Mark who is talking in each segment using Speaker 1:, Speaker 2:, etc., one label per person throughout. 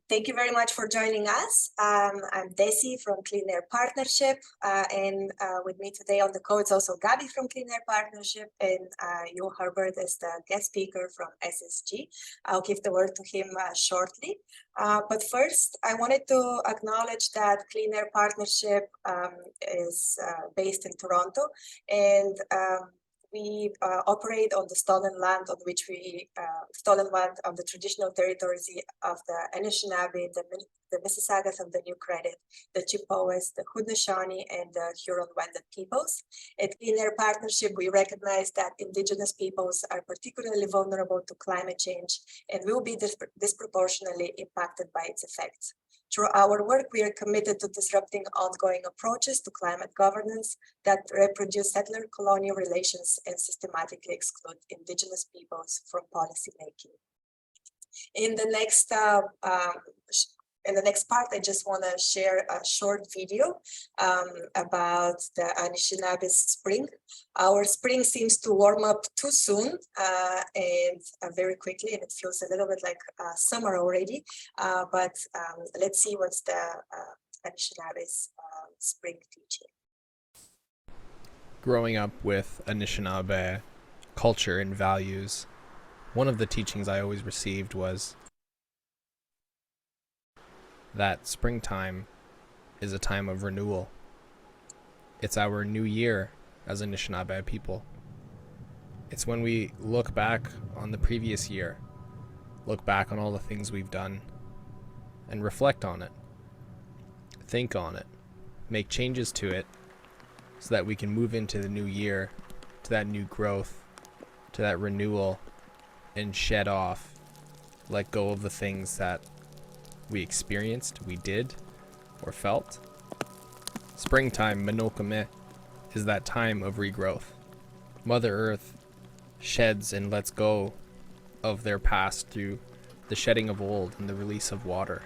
Speaker 1: Thank you very much for joining us. I'm Desi from Clean Air Partnership, and with me today on the call is also Gabi from Clean Air Partnership, and Joe Herbert is the guest speaker from SSG. I'll give the word to him shortly. But first, I wanted to acknowledge that Clean Air Partnership is based in Toronto, and we operate on the stolen land on which stolen land of the traditional territories of the Anishinaabe, the Mississaugas of the New Credit, the Chippewas, the Haudenosaunee, and the Huron-Wendat peoples. At Clean Air Partnership, we recognize that Indigenous peoples are particularly vulnerable to climate change and will be disproportionately impacted by its effects. Through our work, we are committed to disrupting ongoing approaches to climate governance that reproduce settler-colonial relations and systematically exclude Indigenous peoples from policymaking. In the next part, I just want to share a short video about the Anishinaabe spring. Our spring seems to warm up too soon and very quickly, and it feels a little bit like summer already. But let's see what's the Anishinaabe's spring teaching.
Speaker 2: Growing up with Anishinaabe culture and values, one of the teachings I always received was that springtime is a time of renewal. It's our new year as Anishinaabe people. It's when we look back on the previous year, look back on all the things we've done, and reflect on it, think on it, make changes to it, so that we can move into the new year, to that new growth, to that renewal, and shed off, let go of the things that we experienced, we did, or felt. Springtime, Manokame, is that time of regrowth. Mother Earth sheds and lets go of their past through the shedding of old and the release of water.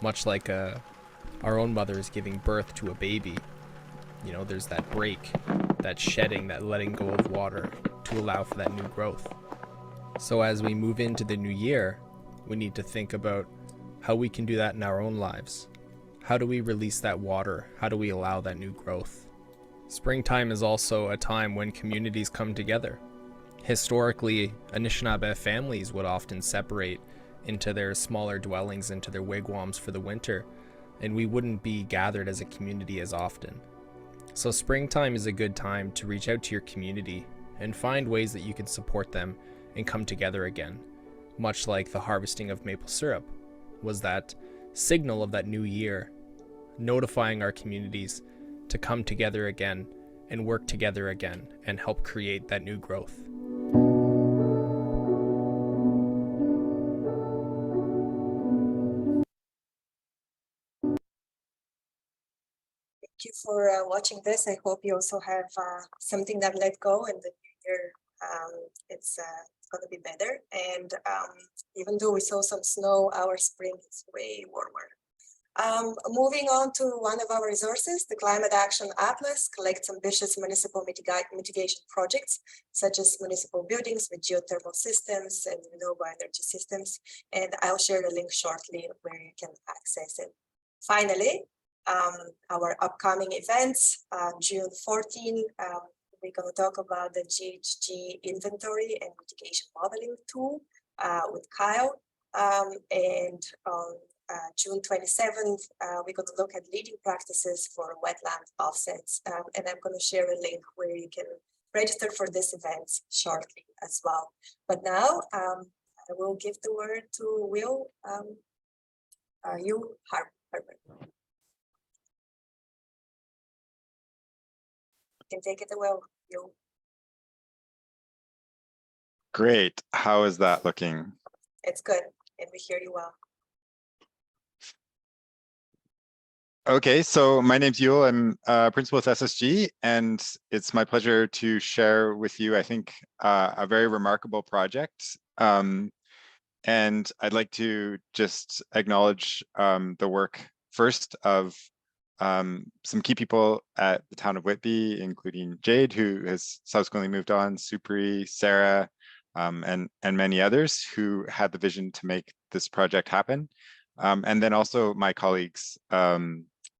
Speaker 2: Much like our own mother is giving birth to a baby, you know, there's that break, that shedding, that letting go of water to allow for that new growth. So as we move into the new year, we need to think about how we can do that in our own lives. How do we release that water? How do we allow that new growth? Springtime is also a time when communities come together. Historically, Anishinaabe families would often separate into their smaller dwellings, into their wigwams for the winter, and we wouldn't be gathered as a community as often. So springtime is a good time to reach out to your community and find ways that you can support them and come together again, much like the harvesting of maple syrup was that signal of that new year, notifying our communities to come together again and work together again and help create that new growth.
Speaker 1: Thank you for watching this. I hope you also have something that let go, and the new year it's going to be better. And even though we saw some snow, our spring is way warmer. Moving on to one of our resources, the Climate Action Atlas collects ambitious municipal mitigation projects, such as municipal buildings with geothermal systems and renewable energy systems. And I'll share the link shortly where you can access it. Finally, our upcoming events, June 14, we're going to talk about the GHG inventory and mitigation modeling tool with Kyle. And on June 27th, we're going to look at leading practices for wetland offsets. And I'm going to share a link where you can register for this event shortly as well. But now I will give the word to Will, Herbert. You can take it away, Will.
Speaker 3: Great. How is that looking?
Speaker 1: It's good, and we hear you well.
Speaker 3: Okay, so my name's Yul. I'm principal at SSG, and it's my pleasure to share with you, I think, a very remarkable project. And I'd like to just acknowledge the work first of some key people at the town of Whitby, including Jade, who has subsequently moved on, Supri, Sarah, and many others who had the vision to make this project happen. And then also my colleagues,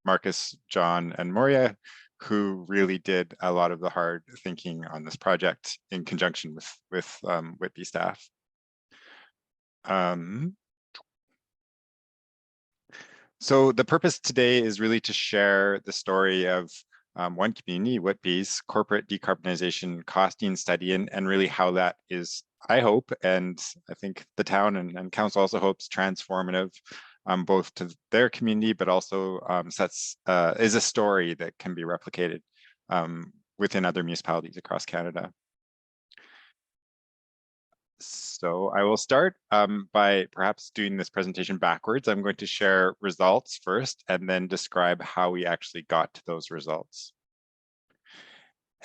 Speaker 3: Marcus, John, and Moria, who really did a lot of the hard thinking on this project in conjunction with Whitby staff. So the purpose today is really to share the story of one community, Whitby's corporate decarbonization costing study, and really how that is, I hope, and I think the town and council also hopes, transformative, both to their community, but also is a story that can be replicated within other municipalities across Canada. So I will start by perhaps doing this presentation backwards. I'm going to share results first and then describe how we actually got to those results.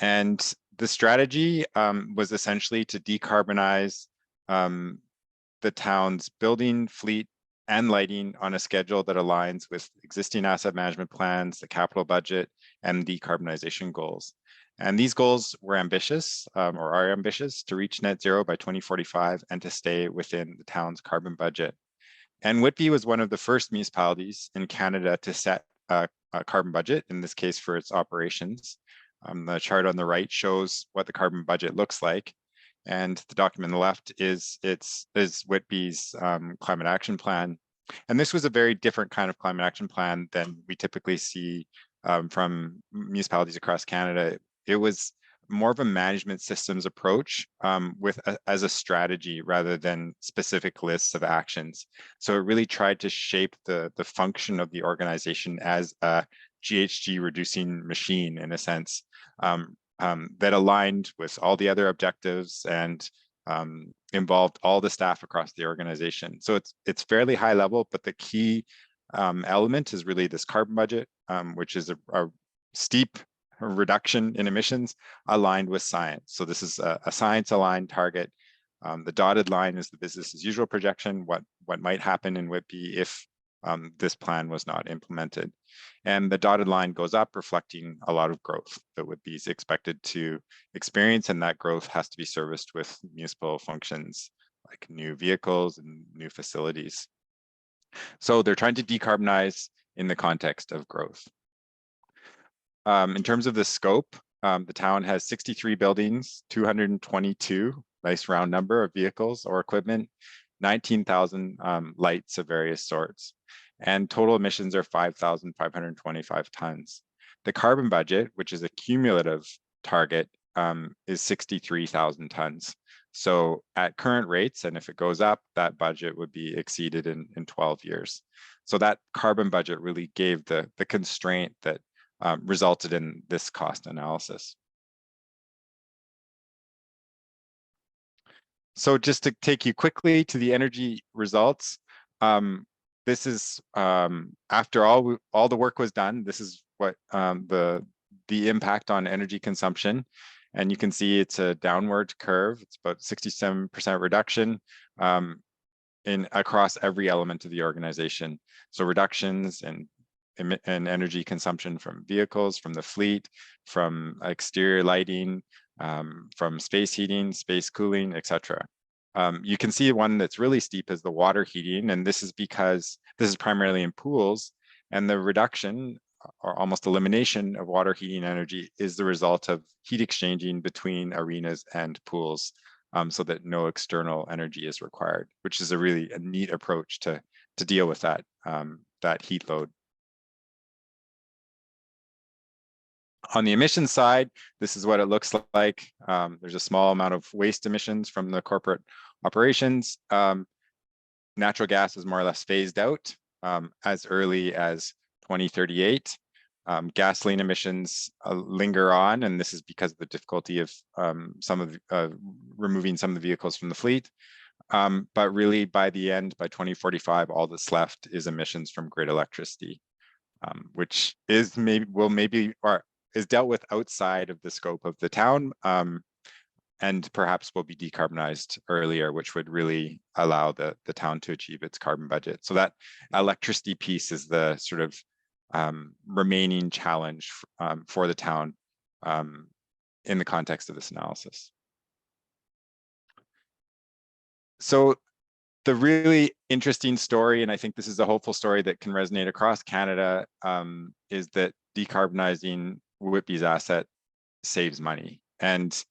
Speaker 3: And the strategy was essentially to decarbonize the town's building, fleet, and lighting on a schedule that aligns with existing asset management plans, the capital budget, and decarbonization goals. And these goals were ambitious, or are ambitious, to reach net zero by 2045 and to stay within the town's carbon budget. And Whitby was one of the first municipalities in Canada to set a carbon budget, in this case for its operations. The chart on the right shows what the carbon budget looks like. And the document on the left is Whitby's climate action plan. And this was a very different kind of climate action plan than we typically see from municipalities across Canada. It was more of a management systems approach as a strategy rather than specific lists of actions. So it really tried to shape the function of the organization as a GHG reducing machine, in a sense, that aligned with all the other objectives and involved all the staff across the organization. So it's fairly high level, but the key element is really this carbon budget, which is a steep reduction in emissions aligned with science. So this is a science-aligned target. The dotted line is the business as usual projection, what might happen in Whitby if this plan was not implemented. And the dotted line goes up, reflecting a lot of growth that Whitby is expected to experience, and that growth has to be serviced with municipal functions like new vehicles and new facilities. So they're trying to decarbonize in the context of growth. In terms of the scope, the town has 63 buildings, 222, nice round number of vehicles or equipment, 19,000 lights of various sorts, and total emissions are 5,525 tons. The carbon budget, which is a cumulative target, is 63,000 tons. So at current rates, and if it goes up, that budget would be exceeded in 12 years. So that carbon budget really gave the constraint that resulted in this cost analysis. So just to take you quickly to the energy results, this is after all the work was done. This is what the impact on energy consumption, and you can see it's a downward curve. It's about 67% reduction across every element of the organization. So reductions and energy consumption from vehicles, from the fleet, from exterior lighting, from space heating, space cooling, etc. You can see one that's really steep is the water heating, and this is because this is primarily in pools, and the reduction or almost elimination of water heating energy is the result of heat exchanging between arenas and pools, so that no external energy is required, which is a really neat approach to deal with that heat load. On the emissions side, this is what it looks like. There's a small amount of waste emissions from the corporate operations. Natural gas is more or less phased out as early as 2038. Gasoline emissions linger on, and this is because of the difficulty of removing some of the vehicles from the fleet. But really, by the end, by 2045, all that's left is emissions from grid electricity, which is is dealt with outside of the scope of the town, and perhaps will be decarbonized earlier, which would really allow the town to achieve its carbon budget. So that electricity piece is the sort of remaining challenge for the town in the context of this analysis. So the really interesting story, and I think this is a hopeful story that can resonate across Canada, is that decarbonizing Whitby's asset saves money. And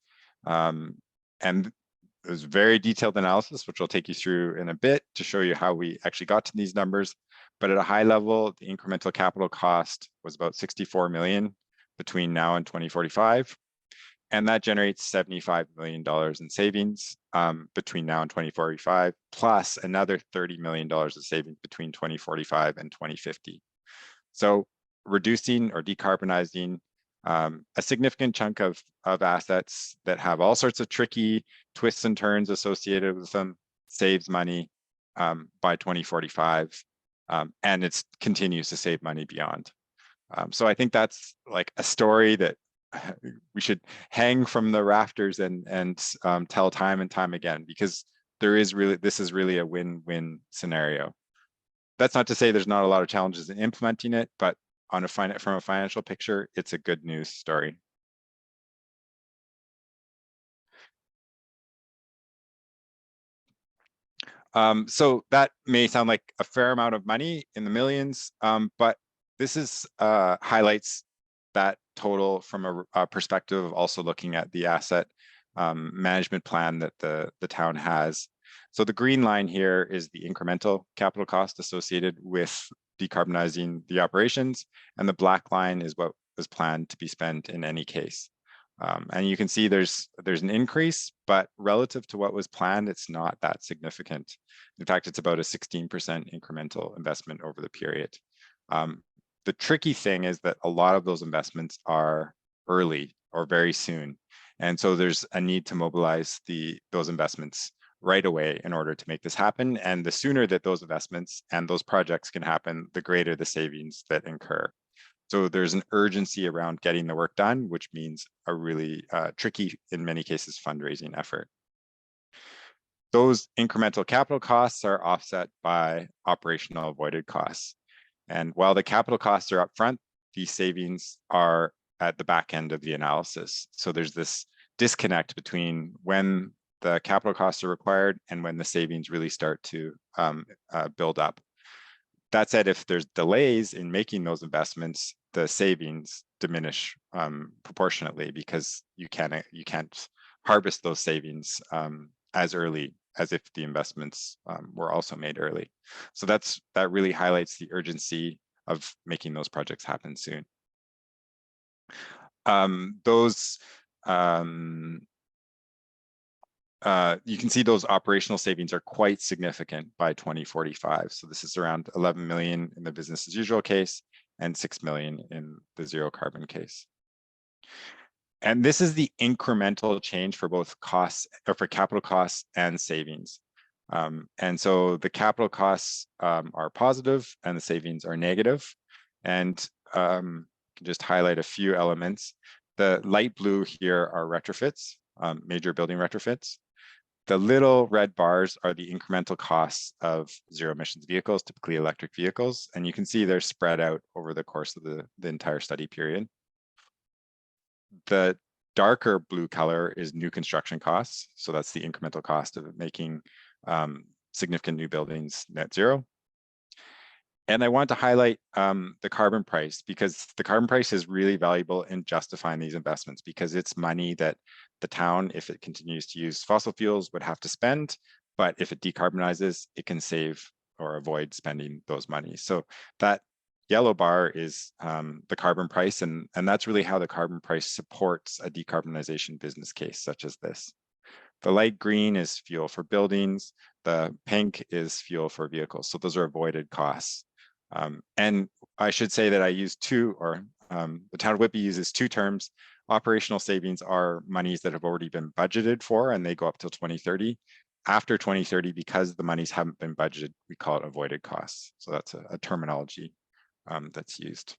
Speaker 3: there's very detailed analysis, which I'll take you through in a bit to show you how we actually got to these numbers. But at a high level, the incremental capital cost was about 64 million between now and 2045. And that generates $75 million in savings between now and 2045, plus another $30 million of savings between 2045 and 2050. So reducing or decarbonizing a significant chunk of assets that have all sorts of tricky twists and turns associated with them saves money by 2045, and it continues to save money beyond. So I think that's like a story that we should hang from the rafters and tell time and time again, because this is really a win-win scenario. That's not to say there's not a lot of challenges in implementing it, but from a financial picture, it's a good news story. So that may sound like a fair amount of money in the millions, but this is highlights that total from a perspective of also looking at the asset management plan that the town has. So the green line here is the incremental capital cost associated with decarbonizing the operations, and the black line is what was planned to be spent in any case. And you can see there's an increase, but relative to what was planned, it's not that significant. In fact, it's about a 16% incremental investment over the period. The tricky thing is that a lot of those investments are early or very soon. And so there's a need to mobilize those investments right away in order to make this happen. And the sooner that those investments and those projects can happen, the greater the savings that incur. So there's an urgency around getting the work done, which means a really tricky, in many cases, fundraising effort. Those incremental capital costs are offset by operational avoided costs. And while the capital costs are upfront, these savings are at the back end of the analysis. So there's this disconnect between when the capital costs are required and when the savings really start to build up. That said, if there's delays in making those investments, the savings diminish proportionately, because you can't harvest those savings as early as if the investments were also made early. So that really highlights the urgency of making those projects happen soon. You can see those operational savings are quite significant by 2045. So this is around 11 million in the business as usual case and 6 million in the zero carbon case. And this is the incremental change for both costs, or for capital costs and savings. And so the capital costs are positive and the savings are negative. And can just highlight a few elements. The light blue here are retrofits, major building retrofits. The little red bars are the incremental costs of zero emissions vehicles, typically electric vehicles. And you can see they're spread out over the course of the entire study period. The darker blue color is new construction costs. So that's the incremental cost of making significant new buildings net zero. And I want to highlight the carbon price, because the carbon price is really valuable in justifying these investments, because it's money that the town, if it continues to use fossil fuels, would have to spend. But if it decarbonizes, it can save or avoid spending those monies. So that yellow bar is the carbon price, and that's really how the carbon price supports a decarbonization business case such as this. The light green is fuel for buildings. The pink is fuel for vehicles. So those are avoided costs. And I should say that I use the town of Whitby uses two terms. Operational savings are monies that have already been budgeted for, and they go up till 2030. After 2030, because the monies haven't been budgeted, we call it avoided costs. So that's a terminology that's used.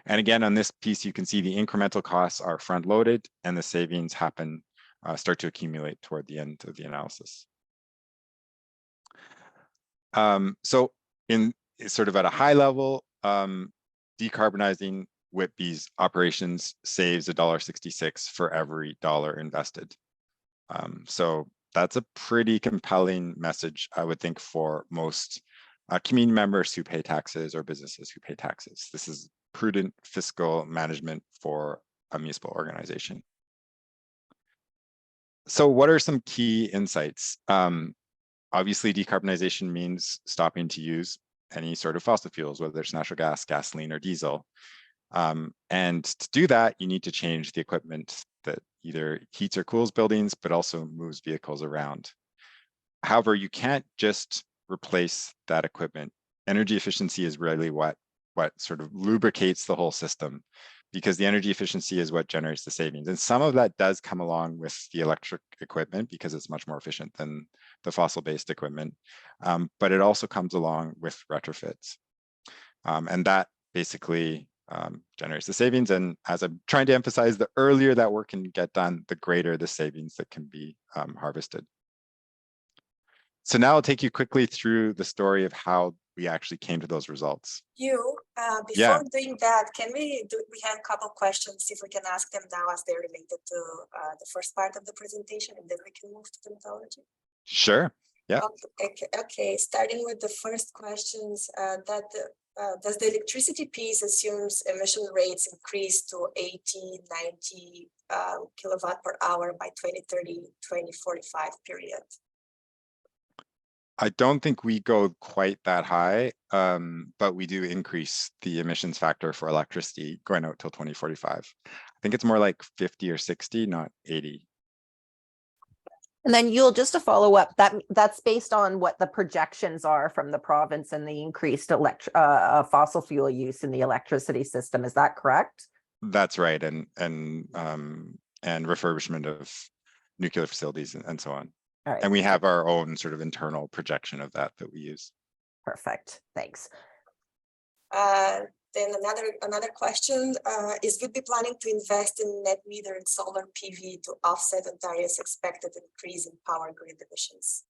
Speaker 3: And again, on this piece, you can see the incremental costs are front loaded and the savings start to accumulate toward the end of the analysis. So in sort of at a high level, decarbonizing Whitby's operations saves $1.66 for every dollar invested. So that's a pretty compelling message, I would think, for most community members who pay taxes or businesses who pay taxes. This is prudent fiscal management for a municipal organization. So what are some key insights? Obviously, decarbonization means stopping to use any sort of fossil fuels, whether it's natural gas, gasoline, or diesel. And to do that, you need to change the equipment that either heats or cools buildings, but also moves vehicles around. However, you can't just replace that equipment. Energy efficiency is really what sort of lubricates the whole system, because the energy efficiency is what generates the savings. And some of that does come along with the electric equipment because it's much more efficient than the fossil-based equipment. But it also comes along with retrofits. And that basically generates the savings. And as I'm trying to emphasize, the earlier that work can get done, the greater the savings that can be harvested. So now I'll take you quickly through the story of how we actually came to those results.
Speaker 1: Before doing that, we have a couple questions, if we can ask them now as they're related to the first part of the presentation, and then we can move to the methodology.
Speaker 3: Sure, yeah.
Speaker 1: Okay, starting with the first questions, does the electricity piece assumes emission rates increase to 80, 90 kilowatt per hour by 2030, 2045 period?
Speaker 3: I don't think we go quite that high, but we do increase the emissions factor for electricity going out till 2045. I think it's more like 50 or 60, not 80.
Speaker 4: And then you'll just to follow up, that's based on what the projections are from the province and the increased fossil fuel use in the electricity system. Is that correct?
Speaker 3: That's right, and refurbishment of nuclear facilities and so on.
Speaker 4: All right.
Speaker 3: And we have our own sort of internal projection of that we use.
Speaker 4: Perfect. Thanks.
Speaker 1: Then another question, is Whitby planning to invest in net metered solar PV to offset Ontario's expected increase in power grid emissions?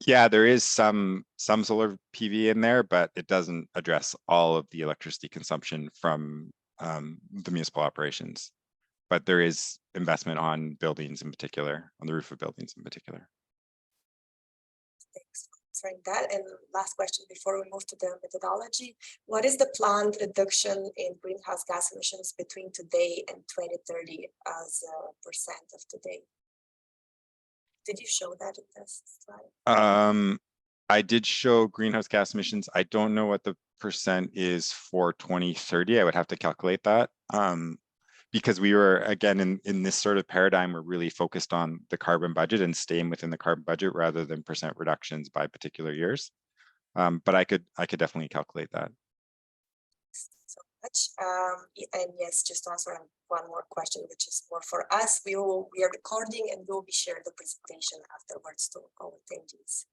Speaker 3: Yeah, there is some solar PV in there, but it doesn't address all of the electricity consumption from the municipal operations. But there is investment on buildings in particular, on the roof of buildings in particular.
Speaker 1: Thanks for answering that. And last question before we move to the methodology. What is the planned reduction in greenhouse gas emissions between today and 2030 as a percent of today? Did you show that in this slide?
Speaker 3: I did show greenhouse gas emissions. I don't know what the percent is for 2030. I would have to calculate that. Because we were, again, in this sort of paradigm, we're really focused on the carbon budget and staying within the carbon budget rather than percent reductions by particular years. But I could definitely calculate that.
Speaker 1: So much. And yes, just to answer one more question, which is more for us. We are recording and we'll be sharing the presentation afterwards to all attendees.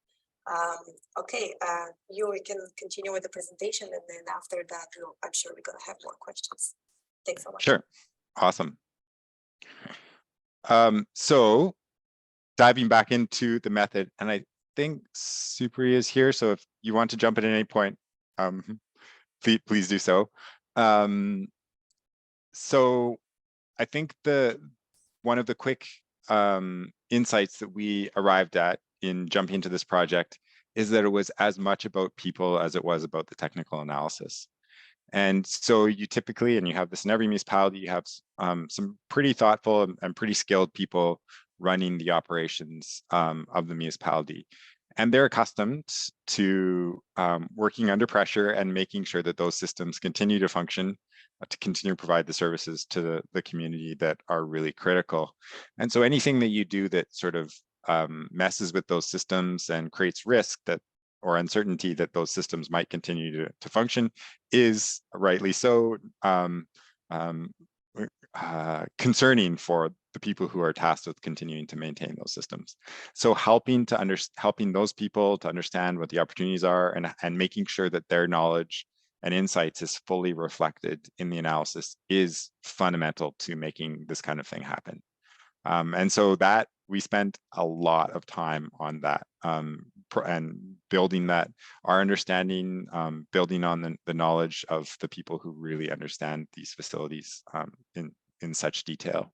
Speaker 1: Okay, we can continue with the presentation, and then after that, I'm sure we're going to have more questions. Thanks so much.
Speaker 3: Sure. Awesome. So diving back into the method, and I think Supri is here. So if you want to jump in at any point, please do so. So I think one of the quick insights that we arrived at in jumping into this project is that it was as much about people as it was about the technical analysis. And so you typically, and you have this in every municipality, you have some pretty thoughtful and pretty skilled people running the operations of the municipality. And they're accustomed to working under pressure and making sure that those systems continue to function, to continue to provide the services to the community that are really critical. And so anything that you do that sort of messes with those systems and creates risk or uncertainty that those systems might continue to function is rightly so concerning for the people who are tasked with continuing to maintain those systems. So helping those people to understand what the opportunities are and making sure that their knowledge and insights is fully reflected in the analysis is fundamental to making this kind of thing happen. And so that we spent a lot of time on that and building that, our understanding, building on the knowledge of the people who really understand these facilities in such detail.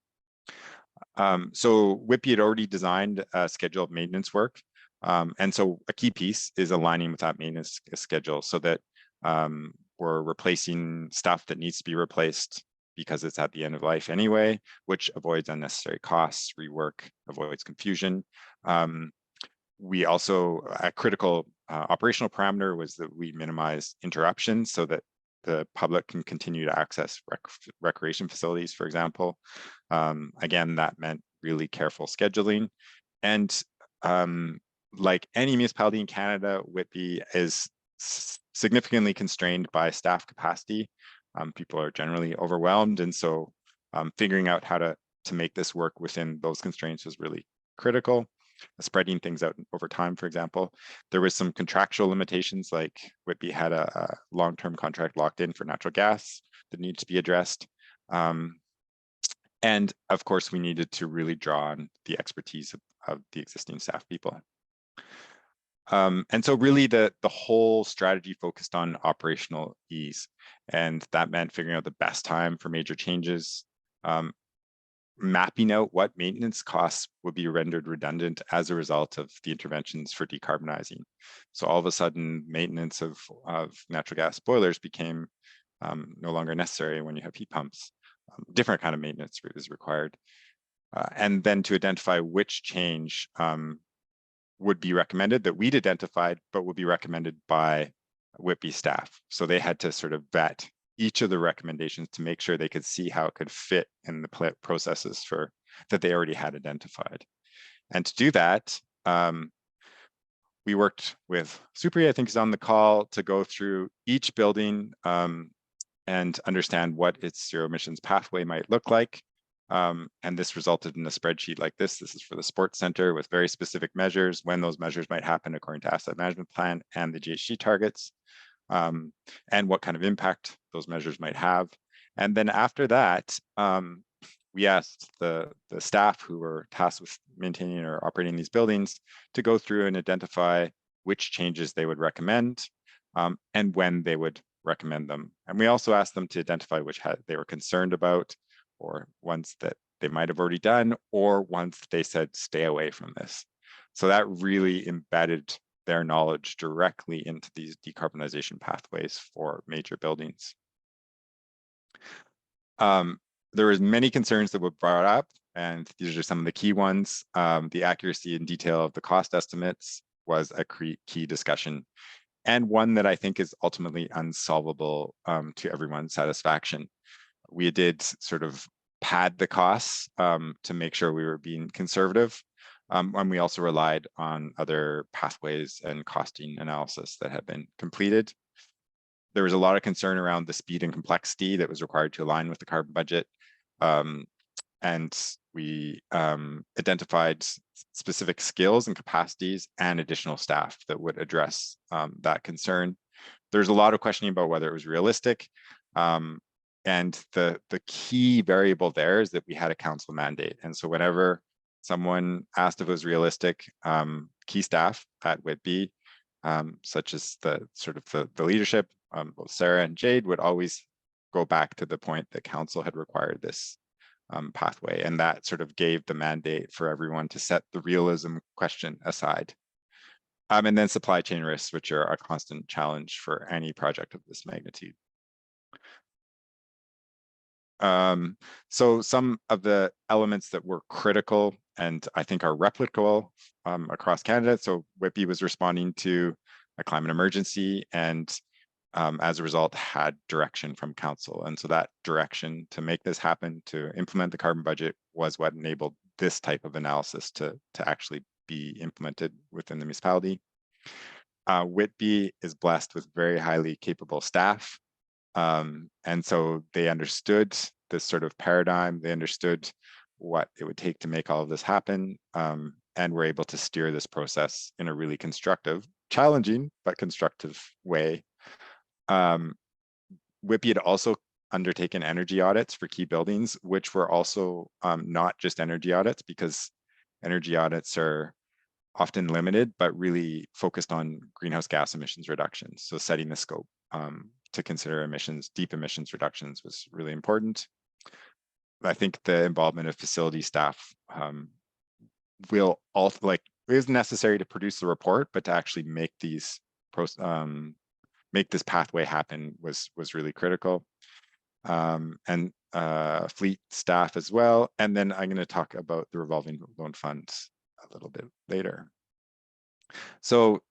Speaker 3: So Whitby had already designed a schedule of maintenance work. And so a key piece is aligning with that maintenance schedule so that we're replacing stuff that needs to be replaced because it's at the end of life anyway, which avoids unnecessary costs, rework, avoids confusion. We also, a critical operational parameter was that we minimize interruptions so that the public can continue to access recreation facilities, for example. Again, that meant really careful scheduling. And like any municipality in Canada, Whitby is significantly constrained by staff capacity. People are generally overwhelmed. And so figuring out how to make this work within those constraints was really critical. Spreading things out over time, for example. There was some contractual limitations, like Whitby had a long-term contract locked in for natural gas that needed to be addressed. And of course, we needed to really draw on the expertise of the existing staff people. And so really the whole strategy focused on operational ease. And that meant figuring out the best time for major changes, mapping out what maintenance costs would be rendered redundant as a result of the interventions for decarbonizing. So all of a sudden, maintenance of natural gas boilers became no longer necessary when you have heat pumps. Different kind of maintenance is required. And then to identify which change would be recommended that we'd identified, but would be recommended by Whitby staff. So they had to sort of vet each of the recommendations to make sure they could see how it could fit in the processes that they already had identified. And to do that, we worked with Supri, I think is on the call, to go through each building and understand what its zero emissions pathway might look like. And this resulted in a spreadsheet like this. This is for the sports center with very specific measures, when those measures might happen according to asset management plan and the GHG targets. And what kind of impact those measures might have. And then after that, we asked the staff who were tasked with maintaining or operating these buildings to go through and identify which changes they would recommend and when they would recommend them. And we also asked them to identify which they were concerned about, or ones that they might have already done, or ones that they said stay away from this. So that really embedded their knowledge directly into these decarbonization pathways for major buildings. There was many concerns that were brought up, and these are some of the key ones. The accuracy and detail of the cost estimates was a key discussion, and one that I think is ultimately unsolvable to everyone's satisfaction. We did sort of pad the costs to make sure we were being conservative. And we also relied on other pathways and costing analysis that had been completed. There was a lot of concern around the speed and complexity that was required to align with the carbon budget. And we identified specific skills and capacities and additional staff that would address that concern. There's a lot of questioning about whether it was realistic. And the key variable there is that we had a council mandate. And so whenever someone asked if it was realistic, key staff at Whitby, such as the leadership, both Sarah and Jade, would always go back to the point that council had required this pathway. And that sort of gave the mandate for everyone to set the realism question aside. And then supply chain risks, which are a constant challenge for any project of this magnitude. So some of the elements that were critical and I think are replicable across Canada. So Whitby was responding to a climate emergency and as a result had direction from council. And so that direction to make this happen, to implement the carbon budget, was what enabled this type of analysis to actually be implemented within the municipality. Whitby is blessed with very highly capable staff. And so they understood this sort of paradigm. They understood what it would take to make all of this happen, and were able to steer this process in a really constructive, challenging, but constructive way. Whitby had also undertaken energy audits for key buildings, which were also not just energy audits, because energy audits are often limited, but really focused on greenhouse gas emissions reductions. So setting the scope to consider emissions, deep emissions reductions was really important. I think the involvement of facility staff will also, like, is necessary to produce the report, but to actually make these make this pathway happen was really critical. And fleet staff as well. And then I'm going to talk about the revolving loan funds a little bit later. So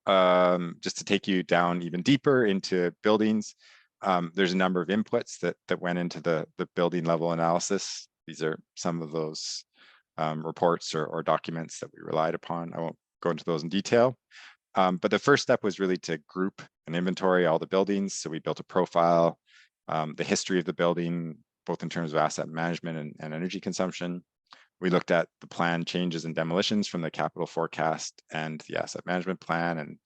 Speaker 3: just to take you down even deeper into buildings, there's a number of inputs that went into the building level analysis. These are some of those reports or documents that we relied upon. I won't go into those in detail. But the first step was really to group and inventory all the buildings. So we built a profile, the history of the building, both in terms of asset management and energy consumption. We looked at the plan changes and demolitions from the capital forecast and the asset management plan.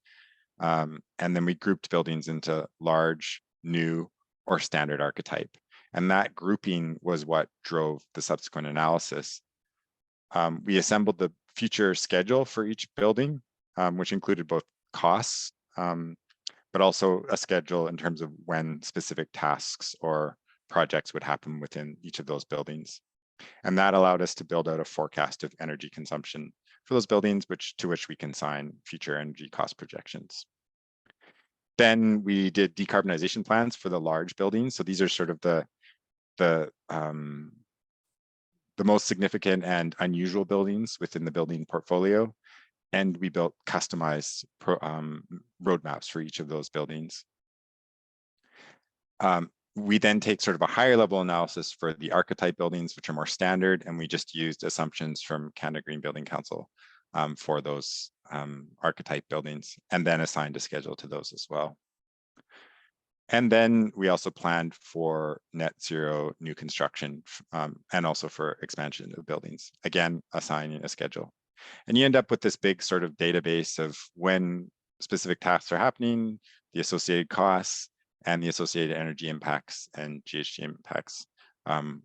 Speaker 3: And then we grouped buildings into large, new, or standard archetype. And that grouping was what drove the subsequent analysis. We assembled the future schedule for each building, which included both costs, but also a schedule in terms of when specific tasks or projects would happen within each of those buildings. And that allowed us to build out a forecast of energy consumption for those buildings, to which we can assign future energy cost projections. Then we did decarbonization plans for the large buildings. So these are sort of the most significant and unusual buildings within the building portfolio. And we built customized roadmaps for each of those buildings. We then take sort of a higher level analysis for the archetype buildings, which are more standard, and we just used assumptions from Canada Green Building Council for those archetype buildings, and then assigned a schedule to those as well. And then we also planned for net zero new construction and also for expansion of buildings, again, assigning a schedule. And you end up with this big sort of database of when specific tasks are happening, the associated costs, and the associated energy impacts and GHG impacts,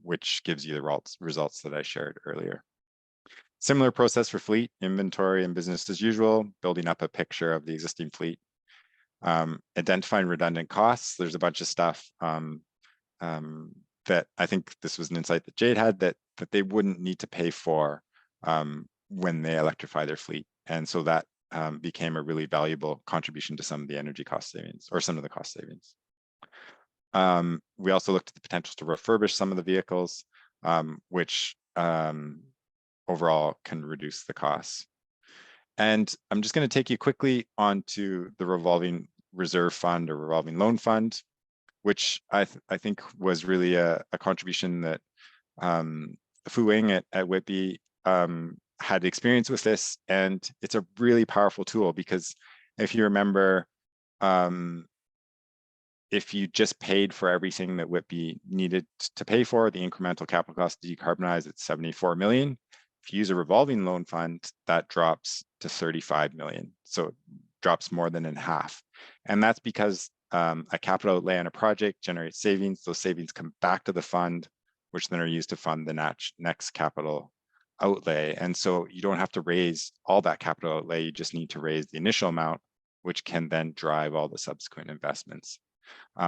Speaker 3: which gives you the results that I shared earlier. Similar process for fleet, inventory, and business as usual, building up a picture of the existing fleet. Identifying redundant costs. There's a bunch of stuff that I think this was an insight that Jade had that they wouldn't need to pay for when they electrify their fleet. And so that became a really valuable contribution to some of the energy cost savings, or some of the cost savings. We also looked at the potential to refurbish some of the vehicles, which overall can reduce the costs. And I'm just going to take you quickly onto the revolving reserve fund or revolving loan fund, which I think was really a contribution that Fu Wing at Whitby had experience with this. And it's a really powerful tool because if you remember, if you just paid for everything that Whitby needed to pay for, the incremental capital cost to decarbonize, it's 74 million. If you use a revolving loan fund, that drops to 35 million. So it drops more than in half. And that's because a capital outlay on a project generates savings. Those savings come back to the fund, which then are used to fund the next capital outlay. And so you don't have to raise all that capital outlay. You just need to raise the initial amount, which can then drive all the subsequent investments.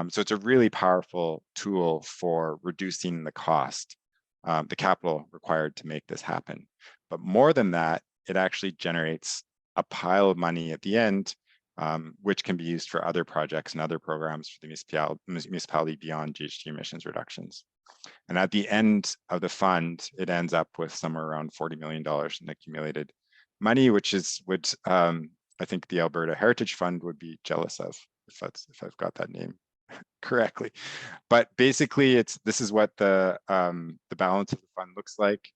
Speaker 3: So it's a really powerful tool for reducing the cost, the capital required to make this happen. But more than that, it actually generates a pile of money at the end, which can be used for other projects and other programs for the municipality beyond GHG emissions reductions. And at the end of the fund, it ends up with somewhere around $40 million in accumulated money, which is what I think the Alberta Heritage Fund would be jealous of, if I've got that name correctly. But basically, this is what the balance of the fund looks like.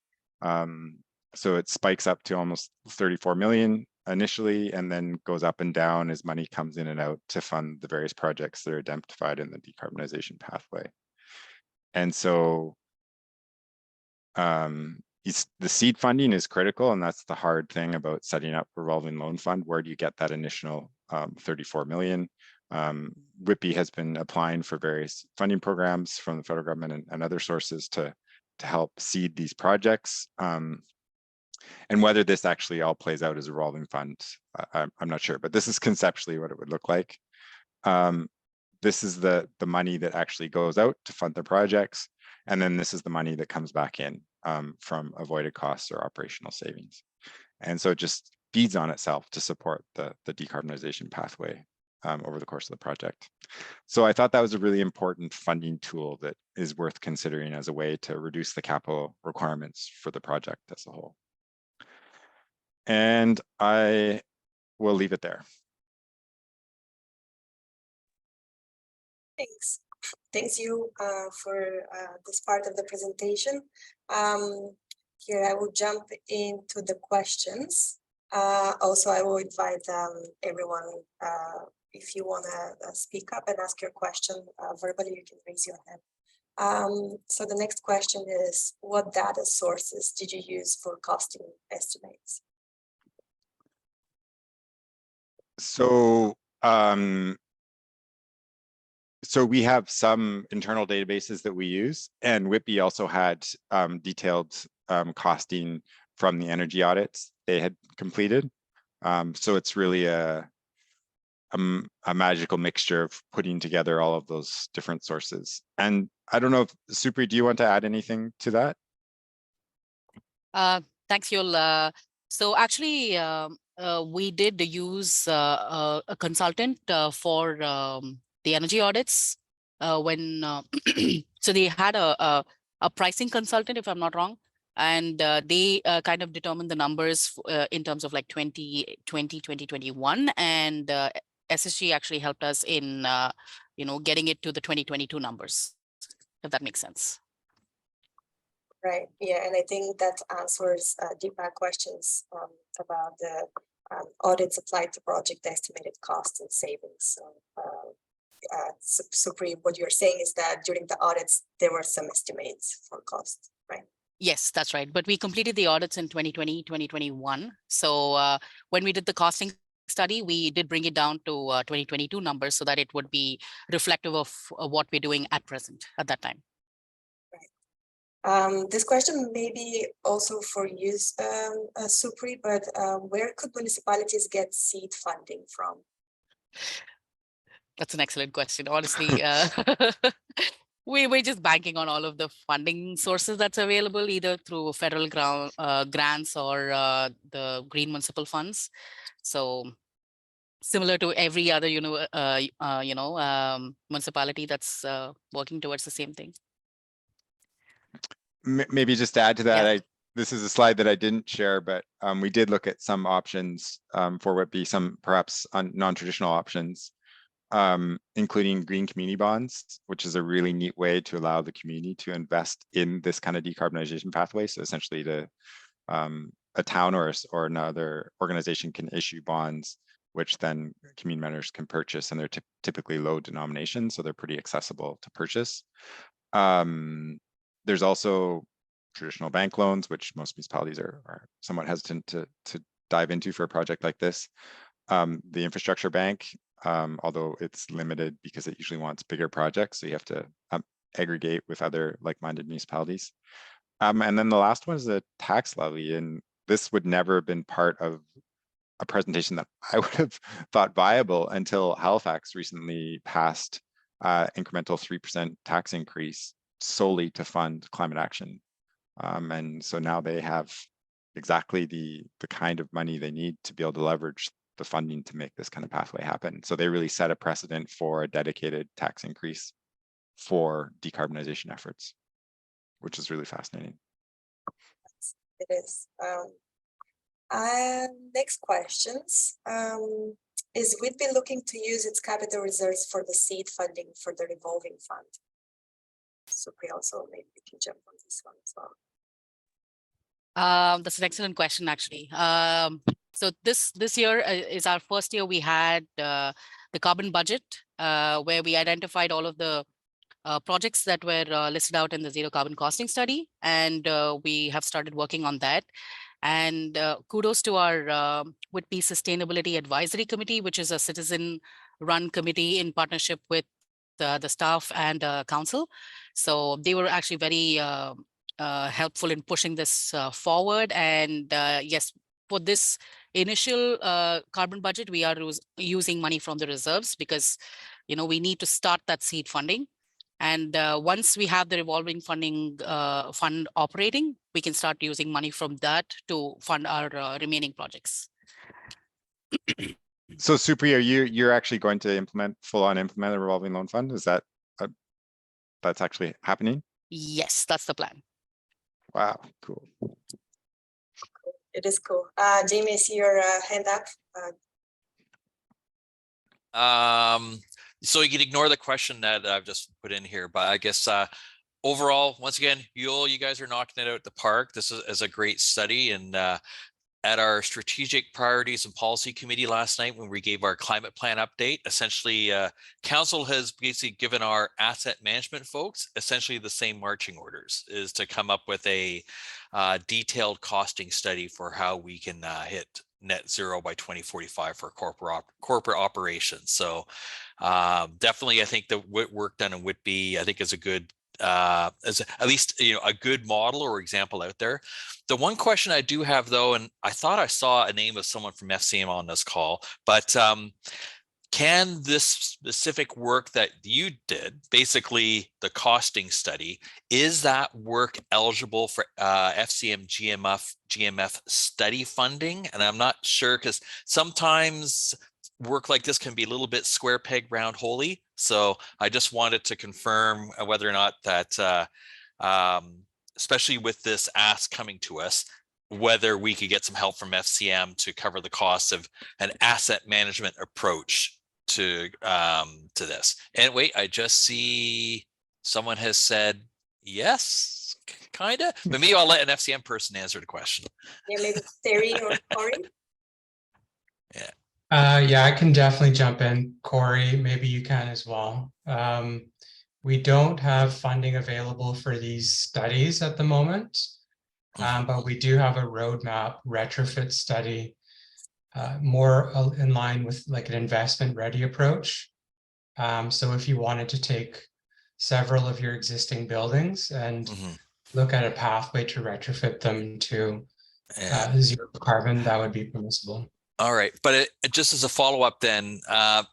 Speaker 3: So it spikes up to almost 34 million initially, and then goes up and down as money comes in and out to fund the various projects that are identified in the decarbonization pathway. And so the seed funding is critical, and that's the hard thing about setting up a revolving loan fund. Where do you get that initial 34 million? Whitby has been applying for various funding programs from the federal government and other sources to help seed these projects. And whether this actually all plays out as a revolving fund, I'm not sure, but this is conceptually what it would look like. This is the money that actually goes out to fund the projects. And then this is the money that comes back in from avoided costs or operational savings. And so it just feeds on itself to support the decarbonization pathway over the course of the project. So I thought that was a really important funding tool that is worth considering as a way to reduce the capital requirements for the project as a whole. And I will leave it there.
Speaker 1: Thanks. Thanks you for this part of the presentation. Here I will jump into the questions. Also, I will invite everyone, if you want to speak up and ask your question verbally, you can raise your hand. So the next question is, what data sources did you use for costing estimates?
Speaker 3: So, so we have some internal databases that we use, and Whitby also had detailed costing from the energy audits they had completed. So it's really a magical mixture of putting together all of those different sources. And I don't know if Supri, do you want to add anything to that?
Speaker 5: Thanks, Yul. So actually, we did use a consultant for the energy audits when so they had a pricing consultant, if I'm not wrong, and they kind of determined the numbers in terms of like 2020, 2021, and SSG actually helped us in getting it to the 2022 numbers, if that makes sense.
Speaker 1: Right. Yeah, and I think that answers Deepak questions about the audits applied to project estimated costs and savings. So, Supri, what you're saying is that during the audits, there were some estimates for cost, right?
Speaker 5: Yes, that's right. But we completed the audits in 2020, 2021. So when we did the costing study, we did bring it down to 2022 numbers so that it would be reflective of what we're doing at present at that time.
Speaker 1: This question may be also for you, Supri, but where could municipalities get seed funding from?
Speaker 5: That's an excellent question. Honestly, we're just banking on all of the funding sources that's available, either through federal grants or the green municipal funds. So similar to every other, municipality that's working towards the same thing.
Speaker 3: Maybe just to add to that,
Speaker 5: Yeah.
Speaker 3: this is a slide that I didn't share, but we did look at some options for what be some perhaps non-traditional options, including green community bonds, which is a really neat way to allow the community to invest in this kind of decarbonization pathway. So essentially a town or another organization can issue bonds, which then community members can purchase, and they're typically low denomination, so they're pretty accessible to purchase. There's also traditional bank loans, which most municipalities are somewhat hesitant to dive into for a project like this. The infrastructure bank, although it's limited because it usually wants bigger projects, so you have to aggregate with other like-minded municipalities. And then the last one is a tax levy, and this would never have been part of a presentation that I would have thought viable until Halifax recently passed incremental 3% tax increase solely to fund climate action. And so now they have exactly the kind of money they need to be able to leverage the funding to make this kind of pathway happen. So they really set a precedent for a dedicated tax increase for decarbonization efforts, which is really fascinating.
Speaker 1: It is. Next questions. Is Whitby looking to use its capital reserves for the seed funding for the revolving fund? Supri, also maybe we can jump on this one as well.
Speaker 5: That's an excellent question, actually. So this year is our first year we had the carbon budget, where we identified all of the projects that were listed out in the zero carbon costing study, and we have started working on that. And kudos to our Whitby Sustainability Advisory Committee, which is a citizen-run committee in partnership with the staff and council. So they were actually very helpful in pushing this forward. And yes, for this initial carbon budget, we are using money from the reserves because, we need to start that seed funding. And once we have the revolving funding fund operating, we can start using money from that to fund our remaining projects.
Speaker 3: So Supriya, you're actually going to full on implement a revolving loan fund? Is that that's actually happening?
Speaker 5: Yes, that's the plan.
Speaker 3: Wow, cool.
Speaker 1: It is cool. Jamie, I see your hand up.
Speaker 6: So you can ignore the question that I've just put in here, but I guess overall, once again, you guys are knocking it out the park. This is a great study, and at our strategic priorities and policy committee last night, when we gave our climate plan update, essentially council has basically given our asset management folks essentially the same marching orders, is to come up with a detailed costing study for how we can hit net zero by 2045 for corporate operations. So definitely, I think the work done in Whitby, I think, is a good as at least a good model or example out there. The one question I do have, though, and I thought I saw a name of someone from FCM on this call, but can this specific work that you did, basically the costing study, is that work eligible for FCM GMF study funding? And I'm not sure, because sometimes work like this can be a little bit square peg round holy. So I just wanted to confirm whether or not that, especially with this ask coming to us, whether we could get some help from FCM to cover the cost of an asset management approach to this. And wait, I just see someone has said yes, kind of. But maybe I'll let an FCM person answer the question.
Speaker 1: Yeah, maybe Terry or Corey.
Speaker 6: Yeah.
Speaker 7: Yeah, I can definitely jump in. Corey, maybe you can as well. We don't have funding available for these studies at the moment, but we do have a roadmap retrofit study, more in line with like an investment ready approach. So if you wanted to take several of your existing buildings and look at a pathway to retrofit them to zero carbon, that would be permissible.
Speaker 6: All right, but just as a follow-up then,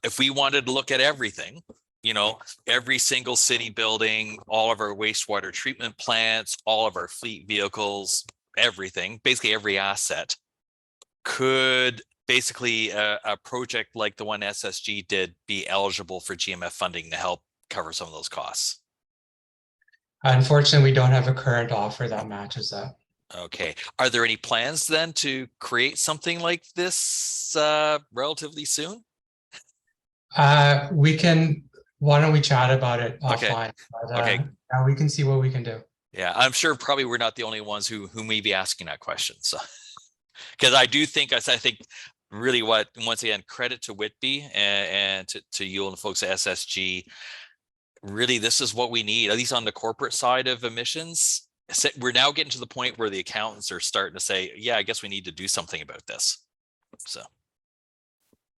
Speaker 6: if we wanted to look at everything, every single city building, all of our wastewater treatment plants, all of our fleet vehicles, everything, basically every asset, could basically a project like the one SSG did be eligible for GMF funding to help cover some of those costs?
Speaker 7: Unfortunately, we don't have a current offer that matches that.
Speaker 6: Okay. Are there any plans then to create something like this relatively soon?
Speaker 7: Why don't we chat about it
Speaker 6: Okay.
Speaker 7: offline? But,
Speaker 6: Okay.
Speaker 7: we can see what we can do.
Speaker 6: Yeah, I'm sure probably we're not the only ones who may be asking that question. So, because I do think, I think really once again, credit to Whitby and to you and the folks at SSG. Really, this is what we need, at least on the corporate side of emissions. We're now getting to the point where the accountants are starting to say, yeah, I guess we need to do something about this. So,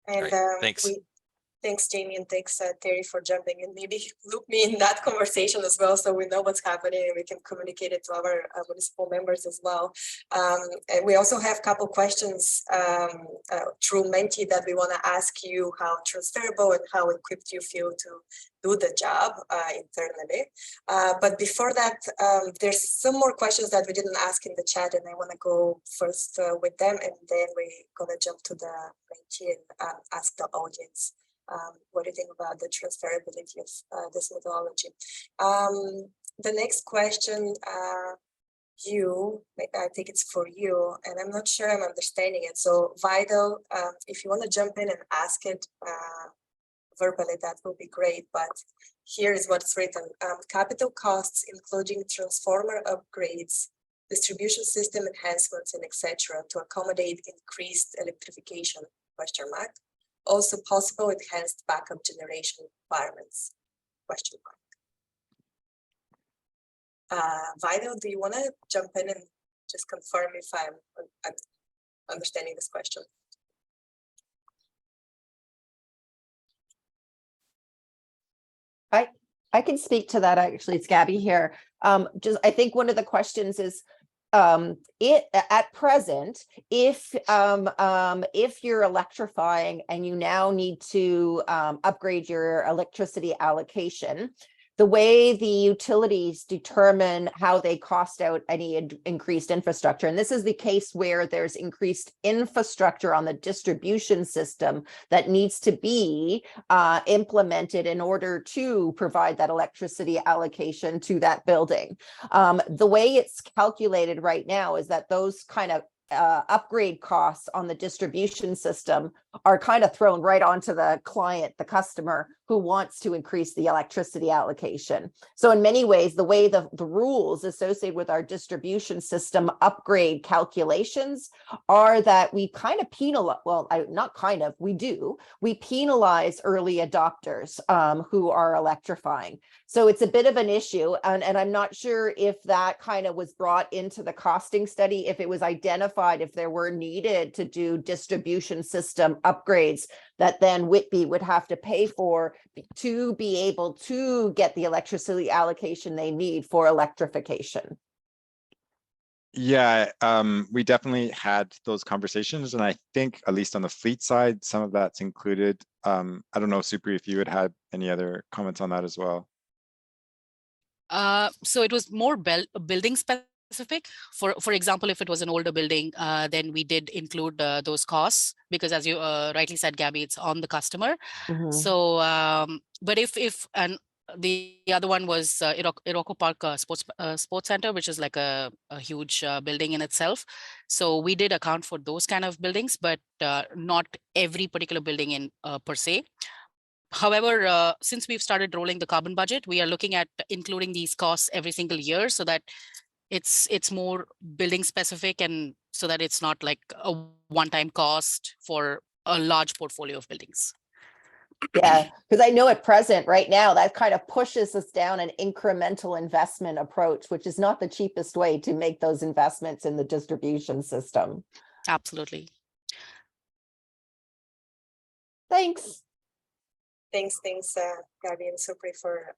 Speaker 1: And
Speaker 6: right, thanks.
Speaker 1: Thanks, Jamie, and thanks, Terry, for jumping in. Maybe loop me in that conversation as well, so we know what's happening and we can communicate it to our municipal members as well. And we also have a couple questions through Menti that we want to ask you, how transferable and how equipped you feel to do the job internally. But before that, there's some more questions that we didn't ask in the chat, and I want to go first with them, and then we're going to jump to the Menti and ask the audience. What do you think about the transferability of this methodology? The next question, I think it's for you, and I'm not sure I'm understanding it. So Vidal, if you want to jump in and ask it verbally, that would be great. But here is what's written. Capital costs, including transformer upgrades, distribution system enhancements, and etc. to accommodate increased electrification, ? Also possible enhanced backup generation requirements, ? Vidal, do you want to jump in and just confirm if I'm understanding this question?
Speaker 4: I can speak to that, actually. It's Gabby here. I think one of the questions is, at present, if you're electrifying and you now need to upgrade your electricity allocation, the way the utilities determine how they cost out any increased infrastructure, and this is the case where there's increased infrastructure on the distribution system that needs to be implemented in order to provide that electricity allocation to that building. The way it's calculated right now is that those kind of upgrade costs on the distribution system are kind of thrown right onto the client, the customer who wants to increase the electricity allocation. So in many ways, the way the rules associated with our distribution system upgrade calculations are that we kind of penalize, well, not kind of, we penalize early adopters who are electrifying. So it's a bit of an issue. And I'm not sure if that kind of was brought into the costing study, if it was identified, if there were needed to do distribution system upgrades that then Whitby would have to pay for to be able to get the electricity allocation they need for electrification.
Speaker 3: Yeah, we definitely had those conversations, and I think at least on the fleet side, some of that's included. I don't know, Supri, if you had any other comments on that as well.
Speaker 5: So it was more building specific. For example, if it was an older building, then we did include those costs, because as you rightly said, Gabby, it's on the customer. So, but if and the other one was Iroko Park Sports Center, which is like a huge building in itself. So we did account for those kind of buildings, but not every particular building in per se. However, since we've started rolling the carbon budget, we are looking at including these costs every single year so that it's more building specific, and so that it's not like a one-time cost for a large portfolio of buildings.
Speaker 4: Yeah, because I know at present, right now, that kind of pushes us down an incremental investment approach, which is not the cheapest way to make those investments in the distribution system.
Speaker 5: Absolutely.
Speaker 4: Thanks.
Speaker 1: Thanks, Gabby and Supri, for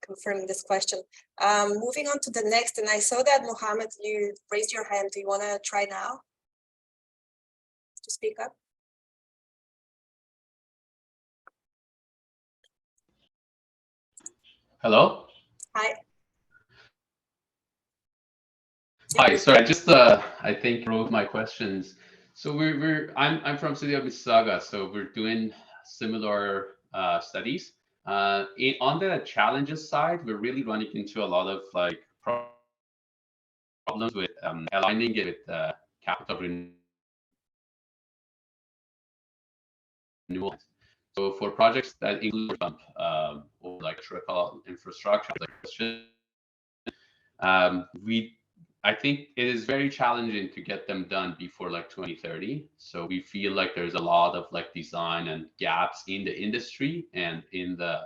Speaker 1: confirming this question. Moving on to the next, and I saw that Mohammed, you raised your hand. Do you want to try now to speak up?
Speaker 8: Hello.
Speaker 1: Hi.
Speaker 8: Hi. Sorry, I just I think wrote my questions. So I'm from city of Mississauga, so we're doing similar studies. On the challenges side, we're really running into a lot of like problems with aligning it with capital renewal. So for projects that include or like infrastructure, I think it is very challenging to get them done before like 2030. So we feel like there's a lot of like design and gaps in the industry and in the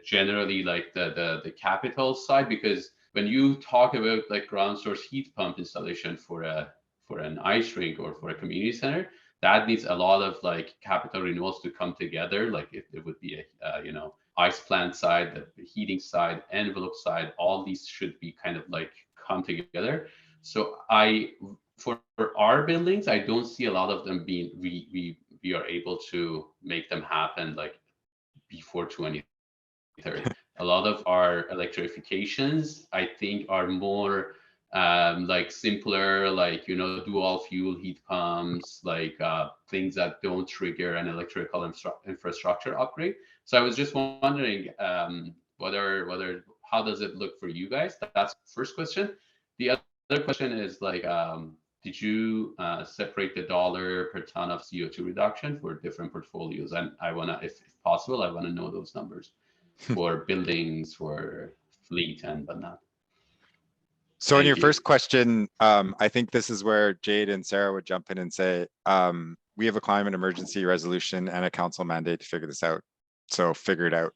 Speaker 8: generally like the capital side, because when you talk about like ground source heat pump installation for an ice rink or for a community center, that needs a lot of like capital renewals to come together. Like it would be a ice plant side, the heating side, envelope side, all these should be kind of like come together. So for our buildings, I don't see a lot of them being we are able to make them happen like before 2030. A lot of our electrifications, I think, are more like simpler, like dual fuel heat pumps, like things that don't trigger an electrical infrastructure upgrade. So I was just wondering whether how does it look for you guys? That's the first question. The other question is like, did you separate the dollar per ton of CO2 reduction for different portfolios? And I wanna, if possible, I wanna know those numbers for buildings, for fleet, and whatnot.
Speaker 3: So in your first question, I think this is where Jade and Sarah would jump in and say, we have a climate emergency resolution and a council mandate to figure this out. So figure it out.